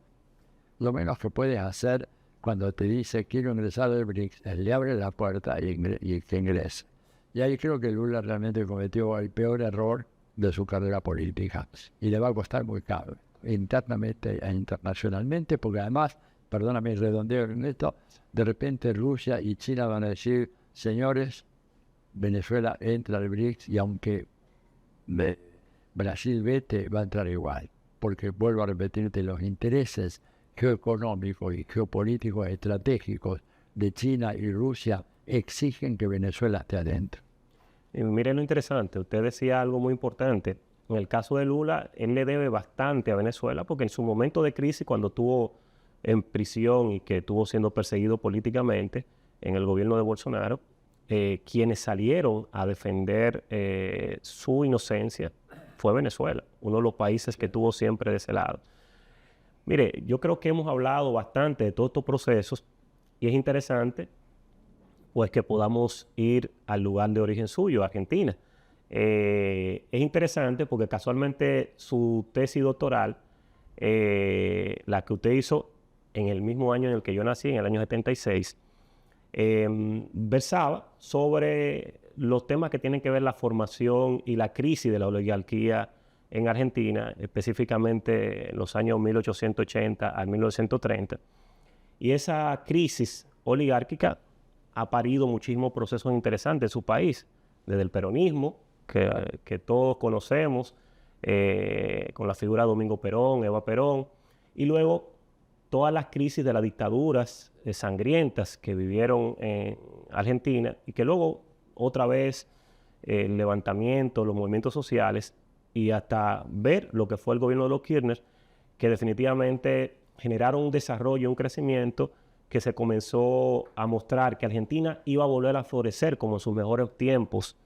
lo menos que puedes hacer cuando te dice quiero ingresar al BRICS es le abre la puerta y que ingrese. Y ahí creo que Lula realmente cometió el peor error de su carrera política y le va a costar muy caro, internamente e internacionalmente, porque además, perdóname redondeo en esto, de repente Rusia y China van a decir, señores, Venezuela entra al BRICS y aunque Brasil vete, va a entrar igual, porque vuelvo a repetirte, los intereses geoeconómicos y geopolíticos estratégicos de China y Rusia exigen que Venezuela esté adentro. Y mire lo interesante, usted decía algo muy importante. En el caso de Lula, él le debe bastante a Venezuela porque en su momento de crisis, cuando estuvo en prisión y que estuvo siendo perseguido políticamente en el gobierno de Bolsonaro, quienes salieron a defender su inocencia fue Venezuela, uno de los países que estuvo siempre de ese lado. Mire, yo creo que hemos hablado bastante de todos estos procesos y es interesante pues que podamos ir al lugar de origen suyo, Argentina. Es interesante porque casualmente su tesis doctoral, la que usted hizo en el mismo año en el que yo nací, en el año 76, versaba sobre los temas que tienen que ver la formación y la crisis de la oligarquía en Argentina, específicamente en los años 1880 al 1930. Y esa crisis oligárquica ha parido muchísimos procesos interesantes en su país, desde el peronismo, que todos conocemos, con la figura de Domingo Perón, Eva Perón, y luego todas las crisis de las dictaduras sangrientas que vivieron en Argentina y que luego otra vez el levantamiento, los movimientos sociales y hasta ver lo que fue el gobierno de los Kirchner, que definitivamente generaron un desarrollo, un crecimiento que se comenzó a mostrar que Argentina iba a volver a florecer como en sus mejores tiempos,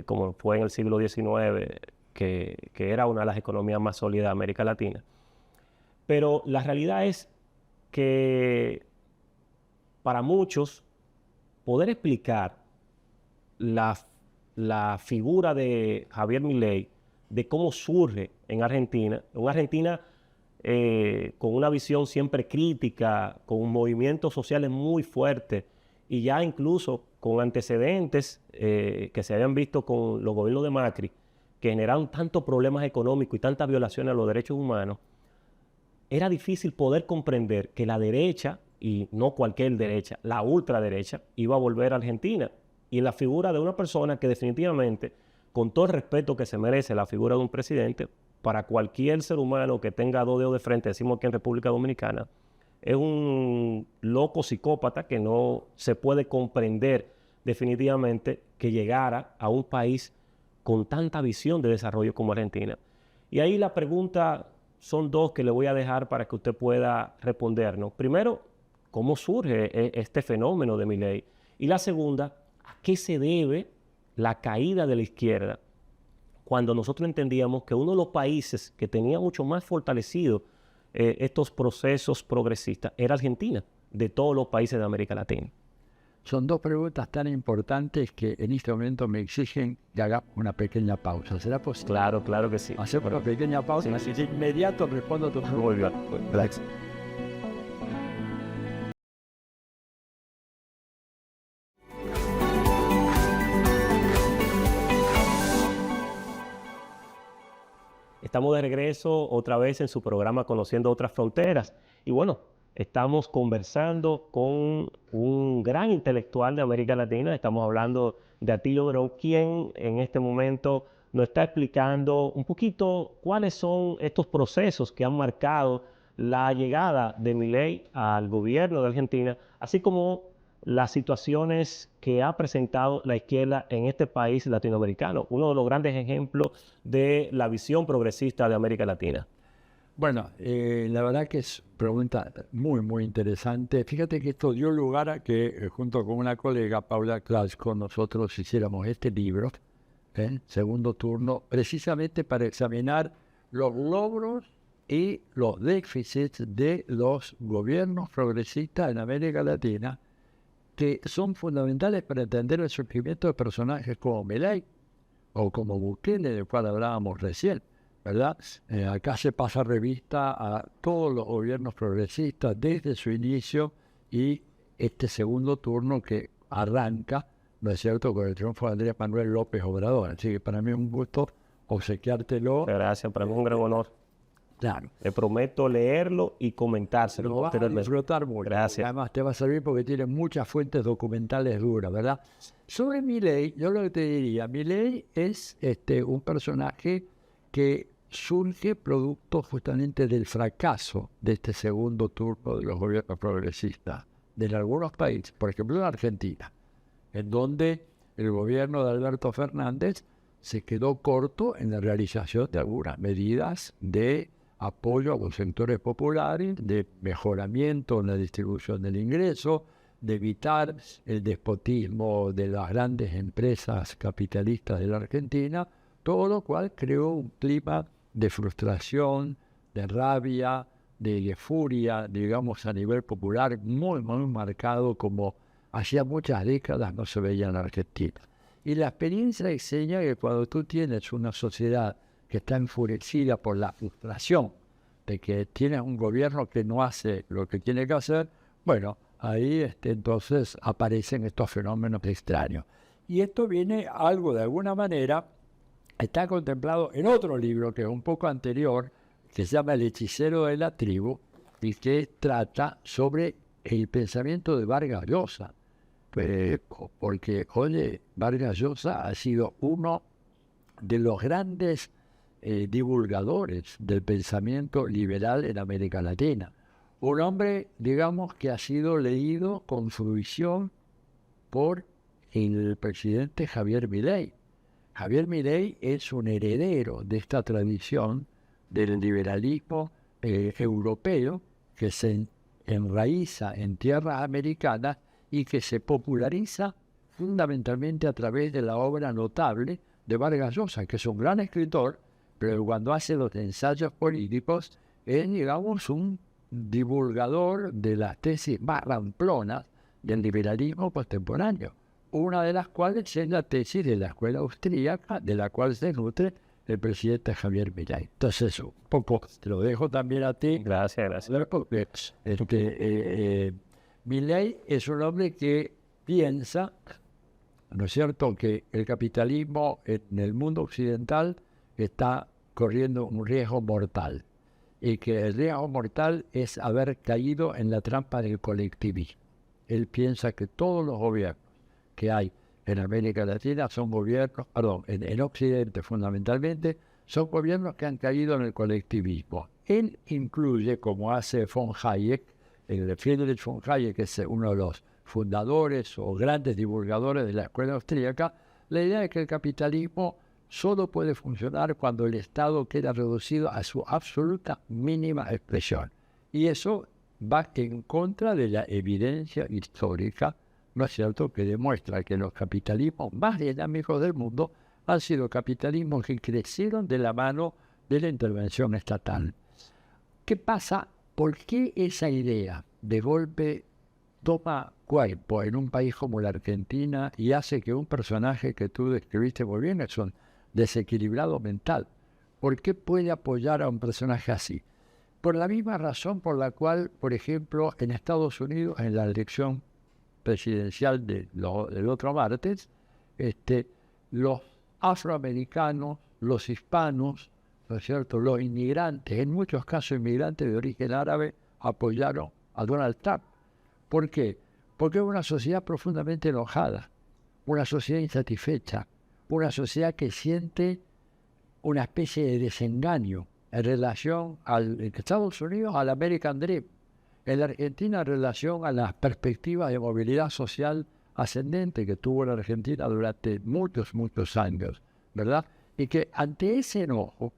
como fue en el siglo XIX, que era una de las economías más sólidas de América Latina. Pero la realidad es que para muchos poder explicar la figura de Javier Milei, de cómo surge en Argentina, una Argentina con una visión siempre crítica, con movimientos sociales muy fuertes y ya incluso con antecedentes que se habían visto con los gobiernos de Macri, que generaron tantos problemas económicos y tantas violaciones a los derechos humanos, era difícil poder comprender que la derecha, y no cualquier derecha, la ultraderecha, iba a volver a Argentina. Y en la figura de una persona que definitivamente, con todo el respeto que se merece la figura de un presidente, para cualquier ser humano que tenga dos dedos de frente, decimos que en República Dominicana, es un loco psicópata que no se puede comprender definitivamente que llegara a un país con tanta visión de desarrollo como Argentina. Y ahí la pregunta son dos que le voy a dejar para que usted pueda respondernos. Primero, ¿cómo surge este fenómeno de Milei? Y la segunda, ¿a qué se debe la caída de la izquierda cuando nosotros entendíamos que uno de los países que tenía mucho más fortalecido estos procesos progresistas era Argentina, de todos los países de América Latina? Son dos preguntas tan importantes que en este momento me exigen que haga una pequeña pausa. ¿Será posible? Claro, claro que sí. Hacemos una pequeña pausa Sí. y de inmediato respondo a tu pregunta. Muy bien. Gracias. Estamos de regreso otra vez en su programa Conociendo Otras Fronteras. Y bueno, estamos conversando con un gran intelectual de América Latina. Estamos hablando de Atilio Borón, quien en este momento nos está explicando un poquito cuáles son estos procesos que han marcado la llegada de Milei al gobierno de Argentina, así como las situaciones que ha presentado la izquierda en este país latinoamericano, uno de los grandes ejemplos de la visión progresista de América Latina. Bueno, la verdad que es pregunta muy, muy interesante. Fíjate que esto dio lugar a que, junto con una colega, Paula Klasco, nosotros hiciéramos este libro, Segundo Turno, precisamente para examinar los logros y los déficits de los gobiernos progresistas en América Latina, que son fundamentales para entender el surgimiento de personajes como Milei o como Bukele, del cual hablábamos recién, ¿verdad? Acá se pasa revista a todos los gobiernos progresistas desde su inicio y este segundo turno que arranca, ¿no es cierto?, con el triunfo de Andrés Manuel López Obrador. Así que para mí es un gusto obsequiártelo. Gracias, para mí es un gran honor. Claro. Le prometo leerlo y comentárselo. Lo vas a disfrutar mucho. Gracias. Además te va a servir porque tiene muchas fuentes documentales duras, ¿verdad? Sobre Milei, yo lo que te diría, Milei es un personaje que surge producto justamente del fracaso de este segundo turno de los gobiernos progresistas de algunos países, por ejemplo en Argentina, en donde el gobierno de Alberto Fernández se quedó corto en la realización de algunas medidas de apoyo a los sectores populares, de mejoramiento en la distribución del ingreso, de evitar el despotismo de las grandes empresas capitalistas de la Argentina, todo lo cual creó un clima de frustración, de rabia, de furia, digamos, a nivel popular, muy, muy marcado, como hacía muchas décadas no se veía en Argentina. Y la experiencia enseña que cuando tú tienes una sociedad que está enfurecida por la frustración de que tienes un gobierno que no hace lo que tiene que hacer, bueno, ahí entonces aparecen estos fenómenos extraños. Y esto viene algo de alguna manera, está contemplado en otro libro que es un poco anterior, que se llama El hechicero de la tribu, y que trata sobre el pensamiento de Vargas Llosa. Porque, oye, Vargas Llosa ha sido uno de los grandes divulgadores del pensamiento liberal en América Latina. Un hombre, digamos, que ha sido leído con fruición por el presidente Javier Milei. Javier Milei es un heredero de esta tradición del liberalismo europeo que se enraiza en tierras americanas y que se populariza fundamentalmente a través de la obra notable de Vargas Llosa, que es un gran escritor, pero cuando hace los ensayos políticos es, digamos, un divulgador de las tesis más ramplonas del liberalismo contemporáneo, una de las cuales es la tesis de la escuela austríaca, de la cual se nutre el presidente Javier Milei. Entonces, un poco te lo dejo también a ti. Gracias. Porque Milei es un hombre que piensa, ¿no es cierto?, que el capitalismo en el mundo occidental está corriendo un riesgo mortal y que el riesgo mortal es haber caído en la trampa del colectivismo. Él piensa que todos los gobiernos que hay en América Latina son gobiernos, en Occidente fundamentalmente, son gobiernos que han caído en el colectivismo. Él incluye, como hace von Hayek, el Friedrich von Hayek, que es uno de los fundadores o grandes divulgadores de la escuela austríaca, la idea de que el capitalismo solo puede funcionar cuando el Estado queda reducido a su absoluta mínima expresión. Y eso va en contra de la evidencia histórica, ¿no es cierto?, que demuestra que los capitalismos más dinámicos del mundo han sido capitalismos que crecieron de la mano de la intervención estatal. ¿Qué pasa? ¿Por qué esa idea de golpe toma cuerpo en un país como la Argentina y hace que un personaje que tú describiste muy bien es un desequilibrado mental? ¿Por qué puede apoyar a un personaje así? Por la misma razón por la cual, por ejemplo, en Estados Unidos, en la elección presidencial del otro martes, los afroamericanos, los hispanos, ¿no es cierto?, los inmigrantes, en muchos casos inmigrantes de origen árabe, apoyaron a Donald Trump. ¿Por qué? Porque es una sociedad profundamente enojada, una sociedad insatisfecha, una sociedad que siente una especie de desengaño en relación en Estados Unidos al American Dream, en la Argentina en relación a las perspectivas de movilidad social ascendente que tuvo la Argentina durante muchos, muchos años, ¿verdad? Y que ante ese enojo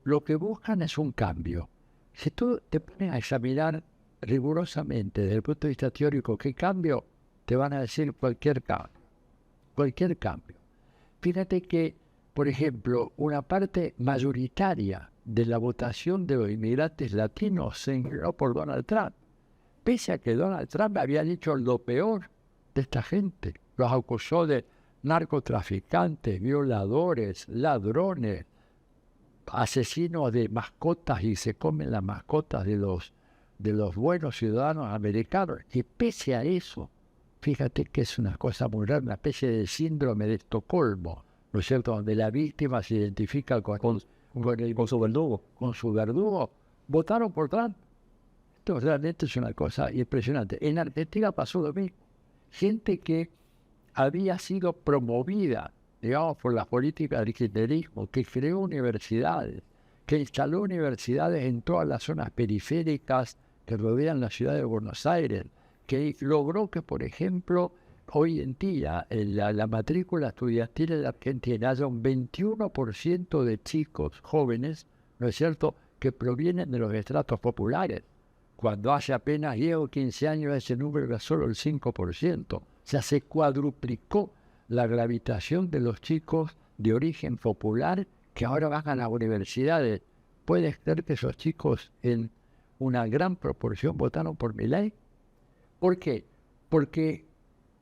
lo que buscan es un cambio. Si tú te pones a examinar rigurosamente desde el punto de vista teórico qué cambio, te van a decir cualquier cambio. Cualquier cambio. Fíjate que, por ejemplo, una parte mayoritaria de la votación de los inmigrantes latinos se inclinó por Donald Trump, pese a que Donald Trump había dicho lo peor de esta gente. Los acusó de narcotraficantes, violadores, ladrones, asesinos de mascotas y se comen las mascotas de los buenos ciudadanos americanos. Y pese a eso, fíjate que es una cosa muy rara, una especie de síndrome de Estocolmo, ¿no es cierto?, donde la víctima se identifica con su verdugo, votaron por Trump. Esto realmente es una cosa impresionante. En Argentina pasó lo mismo. Gente que había sido promovida, digamos, por las políticas del kirchnerismo, que creó universidades, que instaló universidades en todas las zonas periféricas que rodean la ciudad de Buenos Aires, que logró que, por ejemplo, hoy en día la matrícula estudiantil en la Argentina haya un 21% de chicos jóvenes, ¿no es cierto?, que provienen de los estratos populares, cuando hace apenas 10 o 15 años ese número era solo el 5%. O sea, se cuadruplicó la gravitación de los chicos de origen popular que ahora van a las universidades. ¿Puedes creer que esos chicos en una gran proporción votaron por Milei? ¿Por qué? Porque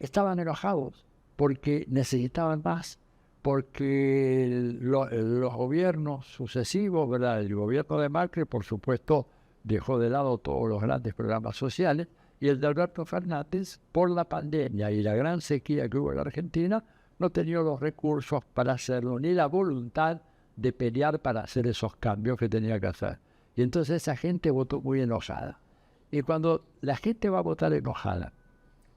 estaban enojados, porque necesitaban más, porque los gobiernos sucesivos, ¿verdad? El gobierno de Macri, por supuesto, dejó de lado todos los grandes programas sociales, y el de Alberto Fernández, por la pandemia y la gran sequía que hubo en la Argentina, no tenía los recursos para hacerlo, ni la voluntad de pelear para hacer esos cambios que tenía que hacer. Y entonces esa gente votó muy enojada. Y cuando la gente va a votar enojada,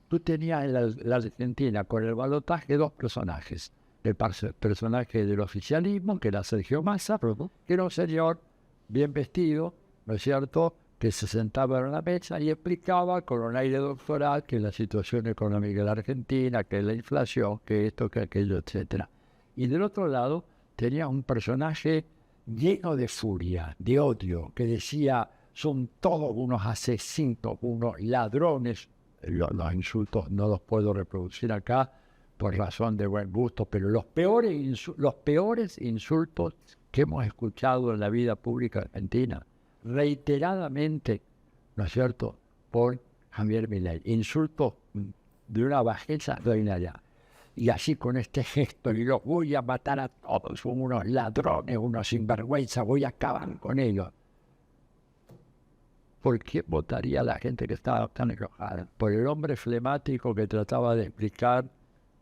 tú tenías en la Argentina con el balotaje dos personajes. El personaje del oficialismo, que era Sergio Massa, que era un señor bien vestido, ¿no es cierto?, que se sentaba en la mesa y explicaba con un aire doctoral que la situación económica de la Argentina, que la inflación, que esto, que aquello, etc. Y del otro lado tenía un personaje lleno de furia, de odio, que decía, son todos unos asesinos, unos ladrones. Los insultos no los puedo reproducir acá por razón de buen gusto, pero los peores insultos que hemos escuchado en la vida pública argentina, reiteradamente, ¿no es cierto?, por Javier Milei. Insultos de una bajeza extraordinaria. Y así con este gesto, y los voy a matar a todos, son unos ladrones, unos sinvergüenza, voy a acabar con ellos. ¿Por qué votaría la gente que estaba tan enojada? ¿Por el hombre flemático que trataba de explicar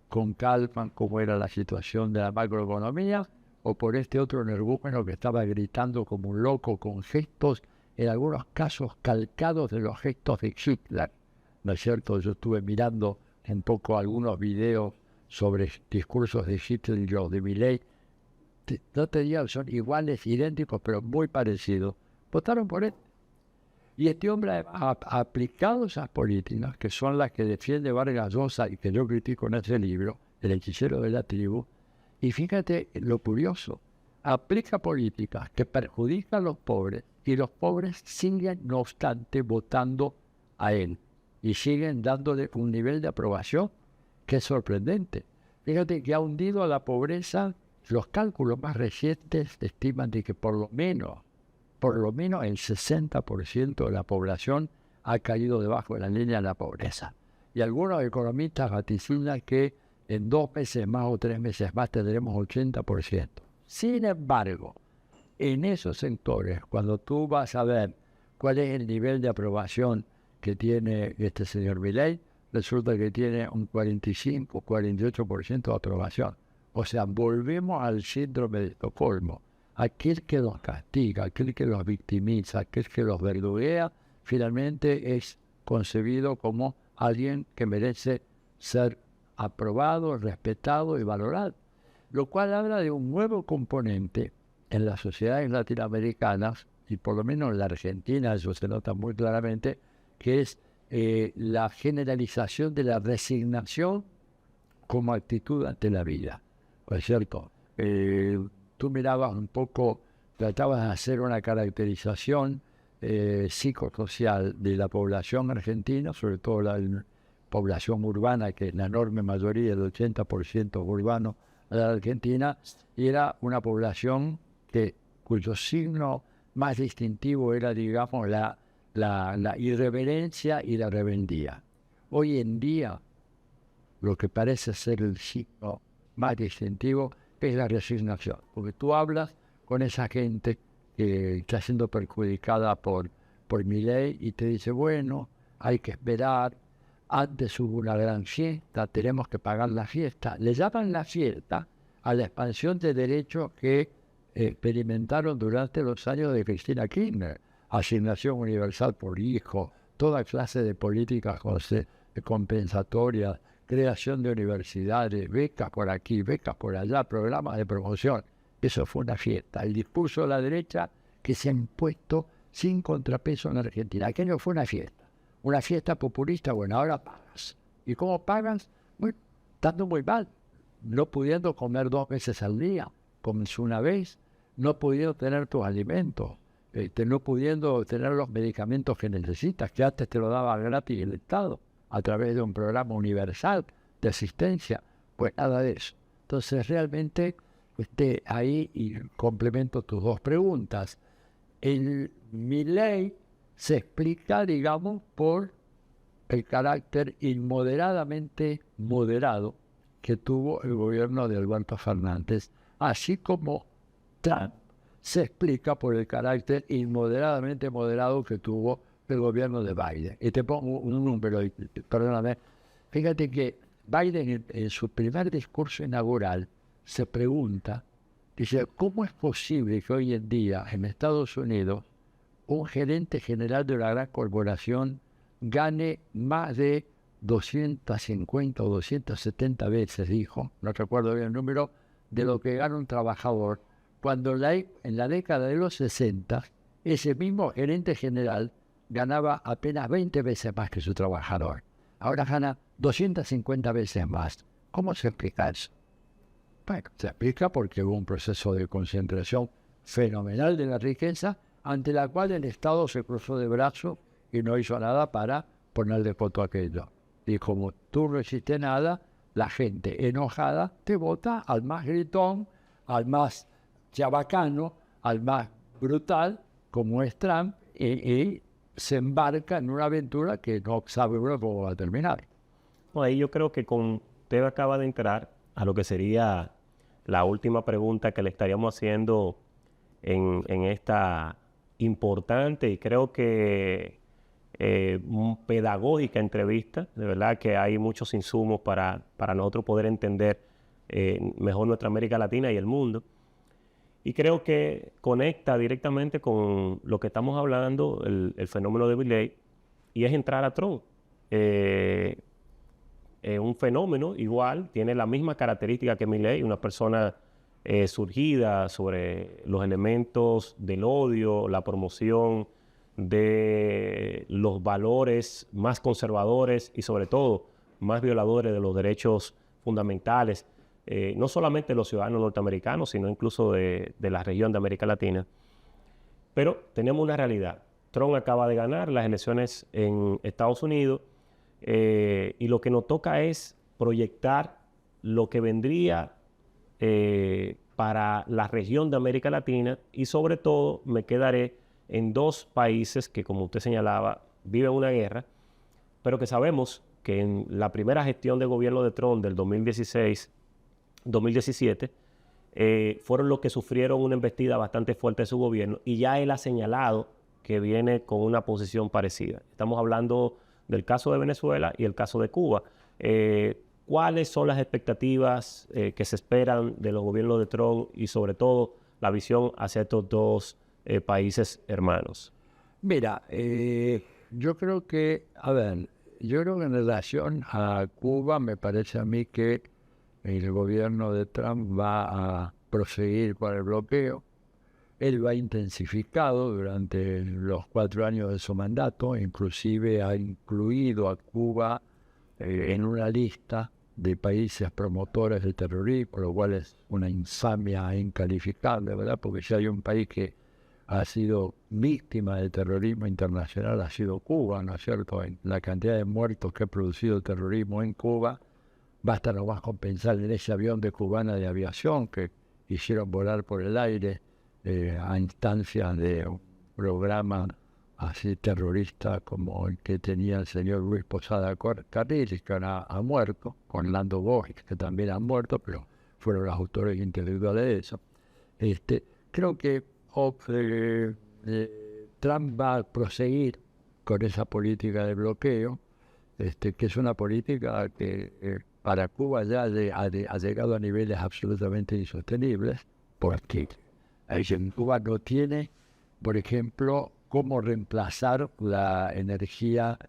con calma cómo era la situación de la macroeconomía? ¿O por este otro energúmeno que estaba gritando como un loco con gestos, en algunos casos calcados de los gestos de Hitler? ¿No es cierto? Yo estuve mirando un poco algunos videos sobre discursos de Hitler y los de Milei. No te digo, son iguales, idénticos, pero muy parecidos. Votaron por él. Y este hombre ha aplicado esas políticas, que son las que defiende Vargas Llosa y que yo critico en ese libro, El hechicero de la tribu. Y fíjate lo curioso, aplica políticas que perjudican a los pobres y los pobres siguen, no obstante, votando a él y siguen dándole un nivel de aprobación que es sorprendente. Fíjate que ha hundido a la pobreza. Los cálculos más recientes estiman de que por lo menos el 60% de la población ha caído debajo de la línea de la pobreza. Y algunos economistas vaticinan que en 2 meses más o 3 meses más tendremos 80%. Sin embargo, en esos sectores, cuando tú vas a ver cuál es el nivel de aprobación que tiene este señor Milei, resulta que tiene un 45, 48% de aprobación. O sea, volvemos al síndrome de Estocolmo. Aquel que los castiga, aquel que los victimiza, aquel que los verduguea, finalmente es concebido como alguien que merece ser aprobado, respetado y valorado. Lo cual habla de un nuevo componente en las sociedades latinoamericanas, y por lo menos en la Argentina eso se nota muy claramente, que es la generalización de la resignación como actitud ante la vida. ¿No es cierto? Tú mirabas un poco, tratabas de hacer una caracterización psicosocial de la población argentina, sobre todo la población urbana, que es la enorme mayoría, el 80% urbano de la Argentina, y era una población cuyo signo más distintivo era, digamos, la irreverencia y la rebeldía. Hoy en día, lo que parece ser el signo más distintivo es la resignación, porque tú hablas con esa gente que está siendo perjudicada por Milei y te dice, bueno, hay que esperar, antes hubo una gran fiesta, tenemos que pagar la fiesta. Le llaman la fiesta a la expansión de derechos que experimentaron durante los años de Cristina Kirchner, asignación universal por hijo, toda clase de políticas compensatorias, creación de universidades, becas por aquí, becas por allá, programas de promoción. Eso fue una fiesta. El discurso de la derecha que se ha impuesto sin contrapeso en Argentina. Aquello fue una fiesta populista. Bueno, ahora pagas. ¿Y cómo pagas? Bueno, estando muy mal, no pudiendo comer 2 veces al día, comes una vez, no pudiendo tener tus alimentos, no pudiendo tener los medicamentos que necesitas, que antes te lo daba gratis el Estado, a través de un programa universal de asistencia. Pues nada de eso. Entonces realmente ahí, y complemento tus 2 preguntas, Milei se explica, digamos, por el carácter inmoderadamente moderado que tuvo el gobierno de Alberto Fernández, así como Trump se explica por el carácter inmoderadamente moderado que tuvo el gobierno de Biden. Y te pongo un número, perdóname. Fíjate que Biden en su primer discurso inaugural se pregunta, dice, ¿cómo es posible que hoy en día en Estados Unidos un gerente general de una gran corporación gane más de 250 o 270 veces, dijo, no recuerdo bien el número, de lo que gana un trabajador, cuando en la década de los 60 ese mismo gerente general ganaba apenas 20 veces más que su trabajador? Ahora gana 250 veces más. ¿Cómo se explica eso? Bueno, se explica porque hubo un proceso de concentración fenomenal de la riqueza, ante la cual el Estado se cruzó de brazos y no hizo nada para ponerle coto a aquello. Y como tú no hiciste nada, la gente enojada te vota al más gritón, al más chabacano, al más brutal, como es Trump, y se embarca en una aventura que no sabe uno cómo va a terminar. Bueno, ahí yo creo que usted acaba de entrar a lo que sería la última pregunta que le estaríamos haciendo en esta importante y creo que pedagógica entrevista. De verdad que hay muchos insumos para nosotros poder entender mejor nuestra América Latina y el mundo. Y creo que conecta directamente con lo que estamos hablando, el fenómeno de Milei, y es entrar a Trump. Un fenómeno igual, tiene la misma característica que Milei, una persona surgida sobre los elementos del odio, la promoción de los valores más conservadores y sobre todo más violadores de los derechos fundamentales, no solamente de los ciudadanos norteamericanos, sino incluso de la región de América Latina. Pero tenemos una realidad. Trump acaba de ganar las elecciones en Estados Unidos y lo que nos toca es proyectar lo que vendría para la región de América Latina y sobre todo me quedaré en dos países que, como usted señalaba, viven una guerra, pero que sabemos que en la primera gestión de gobierno de Trump del 2016-2017 fueron los que sufrieron una embestida bastante fuerte de su gobierno y ya él ha señalado que viene con una posición parecida. Estamos hablando del caso de Venezuela y el caso de Cuba. ¿Cuáles son las expectativas que se esperan de los gobiernos de Trump y sobre todo la visión hacia estos dos países hermanos? Mira, yo creo que, yo creo que en relación a Cuba me parece a mí que el gobierno de Trump va a proseguir con el bloqueo. Él lo ha intensificado durante los 4 años de su mandato, inclusive ha incluido a Cuba en una lista de países promotores del terrorismo, lo cual es una infamia incalificable, ¿verdad? Porque si hay un país que ha sido víctima del terrorismo internacional, ha sido Cuba, ¿no es cierto? En la cantidad de muertos que ha producido el terrorismo en Cuba, basta nomás con pensar en ese avión de cubana de aviación que hicieron volar por el aire a instancias de un programa así terrorista como el que tenía el señor Luis Posada Carril, que ha muerto, con Lando Bosch, que también han muerto, pero fueron los autores intelectuales de eso. Creo que Trump va a proseguir con esa política de bloqueo, que es una política que para Cuba ya ha llegado a niveles absolutamente insostenibles, porque Cuba no tiene, por ejemplo, cómo reemplazar la energía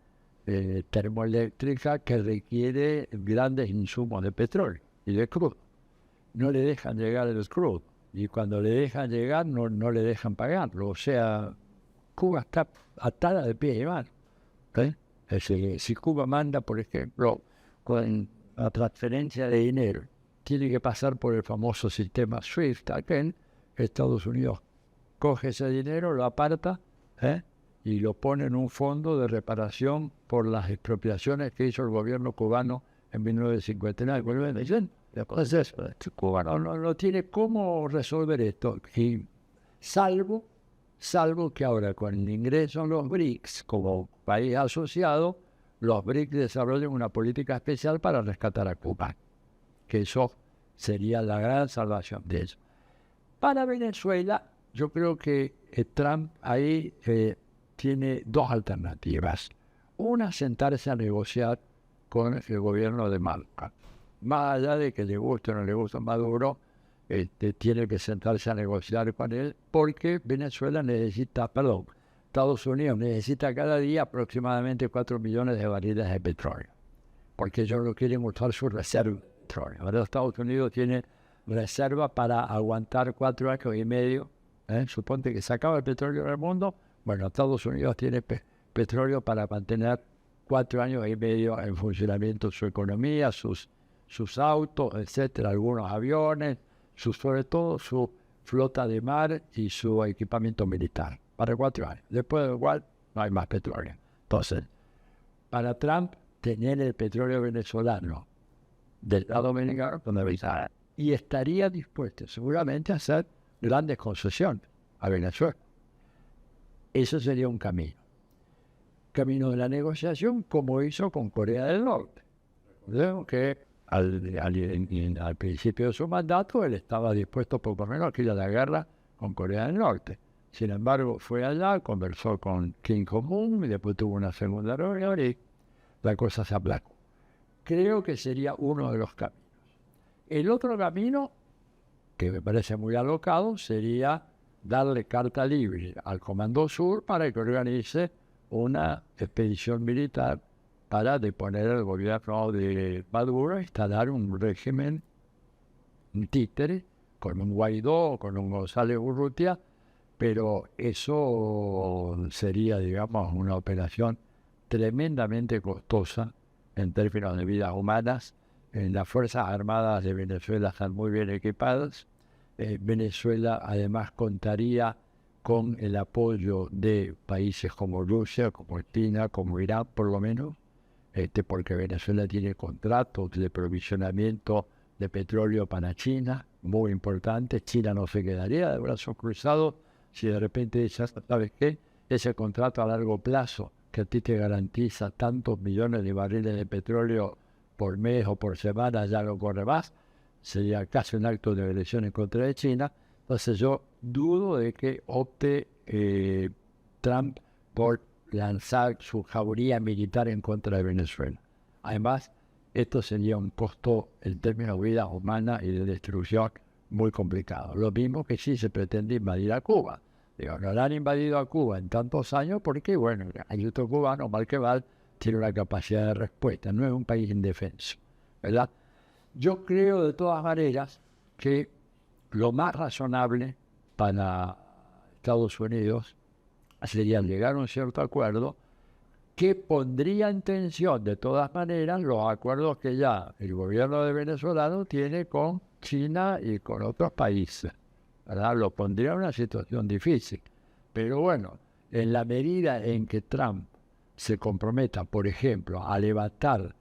termoeléctrica que requiere grandes insumos de petróleo y de crudo. No le dejan llegar el crudo y cuando le dejan llegar no le dejan pagarlo. O sea, Cuba está atada de pie y mano. Si Cuba manda, por ejemplo, con la transferencia de dinero, tiene que pasar por el famoso sistema SWIFT. Aquí Estados Unidos coge ese dinero, lo aparta y lo pone en un fondo de reparación por las expropiaciones que hizo el gobierno cubano en 1959. Entonces, Cuba no tiene cómo resolver esto, y salvo que ahora con el ingreso en los BRICS como país asociado, los BRICS desarrollen una política especial para rescatar a Cuba. que eso sería la gran salvación de ellos. Para Venezuela, yo creo que Trump ahí tiene dos alternativas. Una, sentarse a negociar con el gobierno de Maduro. Más allá de que le guste o no le guste a Maduro, tiene que sentarse a negociar con él porque Estados Unidos necesita cada día aproximadamente 4 millones de barriles de petróleo, porque ellos no quieren usar su reserva de petróleo. Ahora Estados Unidos tiene reserva para aguantar 4 años y medio. Suponte que se acaba el petróleo del mundo, bueno, Estados Unidos tiene petróleo para mantener 4 años y medio en funcionamiento su economía, sus autos, etcétera, algunos aviones, sobre todo su flota de mar y su equipamiento militar, para 4 años. Después de lo cual no hay más petróleo. Entonces, para Trump, tener el petróleo venezolano del lado dominicano, y estaría dispuesto seguramente a hacer grandes concesiones a Venezuela. Eso sería un camino. Camino de la negociación, como hizo con Corea del Norte. Recordemos que al principio de su mandato él estaba dispuesto por lo menos a ir a la guerra con Corea del Norte. Sin embargo, fue allá, conversó con Kim Jong-un y después tuvo una segunda reunión y la cosa se aplacó. Creo que sería uno de los caminos. El otro camino, que me parece muy alocado, sería darle carta libre al Comando Sur para que organice una expedición militar para deponer al gobierno de Maduro, instalar un régimen, un títere, con un Guaidó, con un González Urrutia, pero eso sería, digamos, una operación tremendamente costosa en términos de vidas humanas. Las Fuerzas Armadas de Venezuela están muy bien equipadas. Venezuela además contaría con el apoyo de países como Rusia, como China, como Irán, por lo menos, porque Venezuela tiene contratos de provisionamiento de petróleo para China, muy importantes. China no se quedaría de brazos cruzados si de repente dice, ¿sabes qué? Ese contrato a largo plazo que a ti te garantiza tantos millones de barriles de petróleo por mes o por semana, ya no corre más, sería casi un acto de agresión en contra de China. Entonces yo dudo de que opte Trump por lanzar su jauría militar en contra de Venezuela. Además, esto sería un costo en términos de vida humana y de destrucción muy complicado. Lo mismo que si se pretende invadir a Cuba. Digo, no la han invadido a Cuba en tantos años porque, bueno, el ejército cubano, mal que mal, tiene una capacidad de respuesta. No es un país indefenso, ¿verdad? Yo creo de todas maneras que lo más razonable para Estados Unidos sería llegar a un cierto acuerdo que pondría en tensión de todas maneras los acuerdos que ya el gobierno de venezolano tiene con China y con otros países, ¿verdad? Lo pondría en una situación difícil. Pero bueno, en la medida en que Trump se comprometa, por ejemplo, a levantar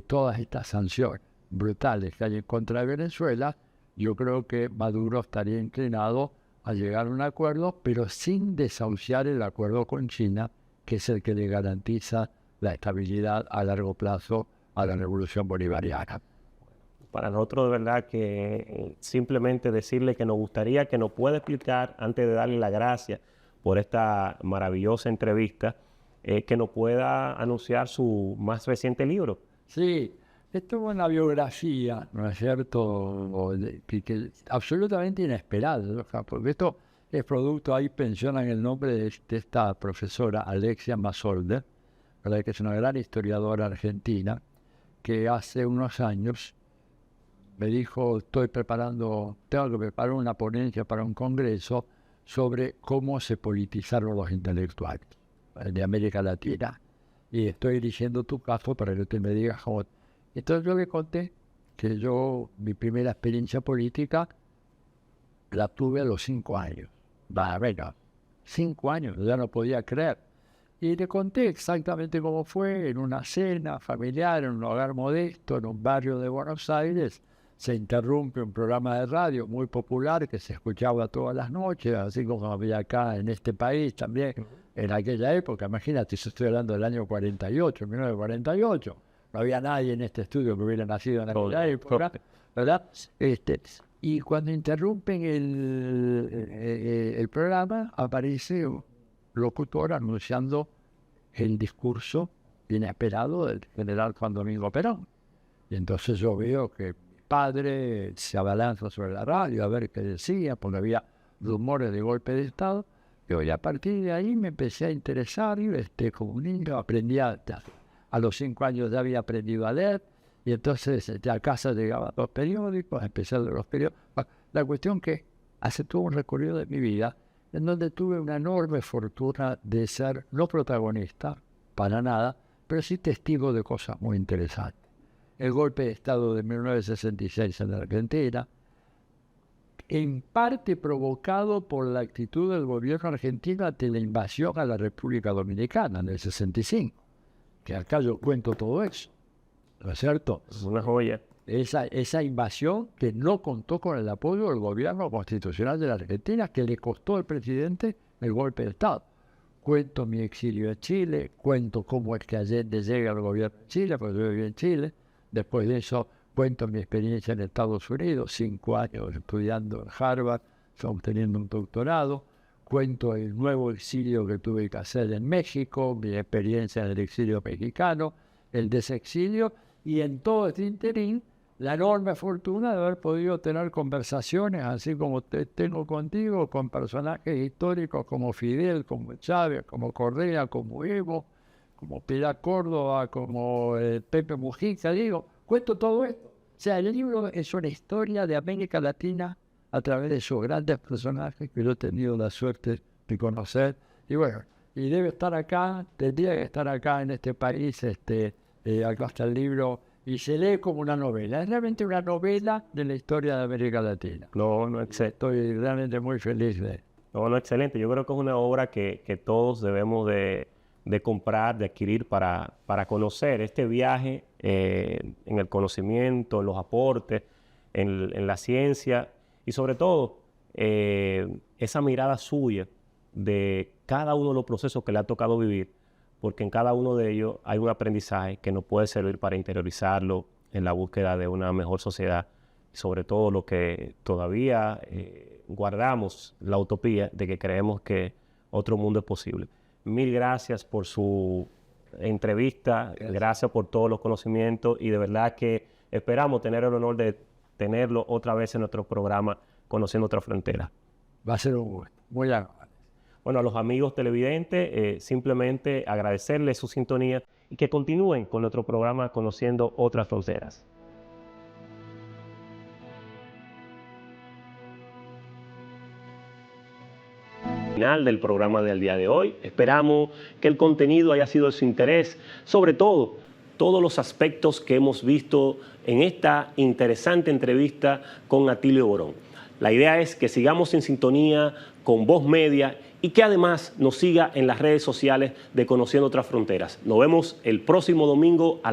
todas estas sanciones brutales que hay en contra de Venezuela, yo creo que Maduro estaría inclinado a llegar a un acuerdo, pero sin desahuciar el acuerdo con China, que es el que le garantiza la estabilidad a largo plazo a la revolución bolivariana. Para nosotros, de verdad, que simplemente decirle que nos gustaría que nos pueda explicar, antes de darle las gracias por esta maravillosa entrevista, que nos pueda anunciar su más reciente libro. Sí, esto es una biografía, ¿no es cierto?, que absolutamente inesperada, ¿no? Porque esto es producto, ahí mencionan el nombre de esta profesora Alexia Masolder, ¿verdad?, que es una gran historiadora argentina, que hace unos años me dijo, tengo que preparar una ponencia para un congreso sobre cómo se politizaron los intelectuales de América Latina. Y estoy dirigiendo tu caso para que usted me diga cómo. Entonces yo le conté que mi primera experiencia política la tuve a los 5 años. Venga, 5 años, ya no podía creer. Y le conté exactamente cómo fue, en una cena familiar, en un hogar modesto, en un barrio de Buenos Aires. Se interrumpe un programa de radio muy popular que se escuchaba todas las noches, así como había acá en este país también, en aquella época. Imagínate, estoy hablando del año 48, 1948. no había nadie en este estudio que hubiera nacido en aquella época, ¿verdad? Y cuando interrumpen el programa, aparece un locutor anunciando el discurso inesperado del general Juan Domingo Perón. Y entonces yo veo que mi padre se abalanza sobre la radio a ver qué decía, porque había rumores de golpe de Estado. Y a partir de ahí me empecé a interesar, como un niño aprendí a los 5 años ya había aprendido a leer, y entonces a casa llegaban 2 periódicos, empecé a leer los periódicos. La cuestión que hace todo un recorrido de mi vida, en donde tuve una enorme fortuna de ser no protagonista, para nada, pero sí testigo de cosas muy interesantes. El golpe de Estado de 1966 en la Argentina, en parte provocado por la actitud del gobierno argentino ante la invasión a la República Dominicana en el 65, que acá yo cuento todo eso, ¿no es cierto? Es una joya. Esa invasión que no contó con el apoyo del gobierno constitucional de la Argentina, que le costó al presidente el golpe de Estado. Cuento mi exilio en Chile, cuento cómo es que Allende llega al gobierno de Chile, porque yo viví en Chile. Después de eso cuento mi experiencia en Estados Unidos, 5 años estudiando en Harvard, obteniendo un doctorado. Cuento el nuevo exilio que tuve que hacer en México, mi experiencia en el exilio mexicano, el desexilio, y en todo este interín, la enorme fortuna de haber podido tener conversaciones, así como tengo contigo, con personajes históricos como Fidel, como Chávez, como Correa, como Evo, como Pilar Córdoba, como Pepe Mujica, cuento todo esto. O sea, el libro es una historia de América Latina a través de esos grandes personajes que yo he tenido la suerte de conocer. Y bueno, y debe estar acá, tendría que estar acá en este país, acá está el libro, y se lee como una novela. Es realmente una novela de la historia de América Latina. No, Estoy realmente muy feliz de... No, excelente. Yo creo que es una obra que todos debemos de comprar, de adquirir para conocer este viaje en el conocimiento, en los aportes, en la ciencia y sobre todo esa mirada suya de cada uno de los procesos que le ha tocado vivir, porque en cada uno de ellos hay un aprendizaje que nos puede servir para interiorizarlo en la búsqueda de una mejor sociedad, y sobre todo lo que todavía guardamos la utopía de que creemos que otro mundo es posible. Mil gracias por su entrevista, gracias por todos los conocimientos y de verdad que esperamos tener el honor de tenerlo otra vez en nuestro programa Conociendo Otra Frontera. Va a ser un gusto, muy agradable. Bueno, a los amigos televidentes, simplemente agradecerles su sintonía y que continúen con nuestro programa Conociendo Otras Fronteras. Final del programa del día de hoy. Esperamos que el contenido haya sido de su interés, sobre todo todos los aspectos que hemos visto en esta interesante entrevista con Atilio Borón. La idea es que sigamos en sintonía con Voz Media y que además nos siga en las redes sociales de Conociendo Otras Fronteras. Nos vemos el próximo domingo a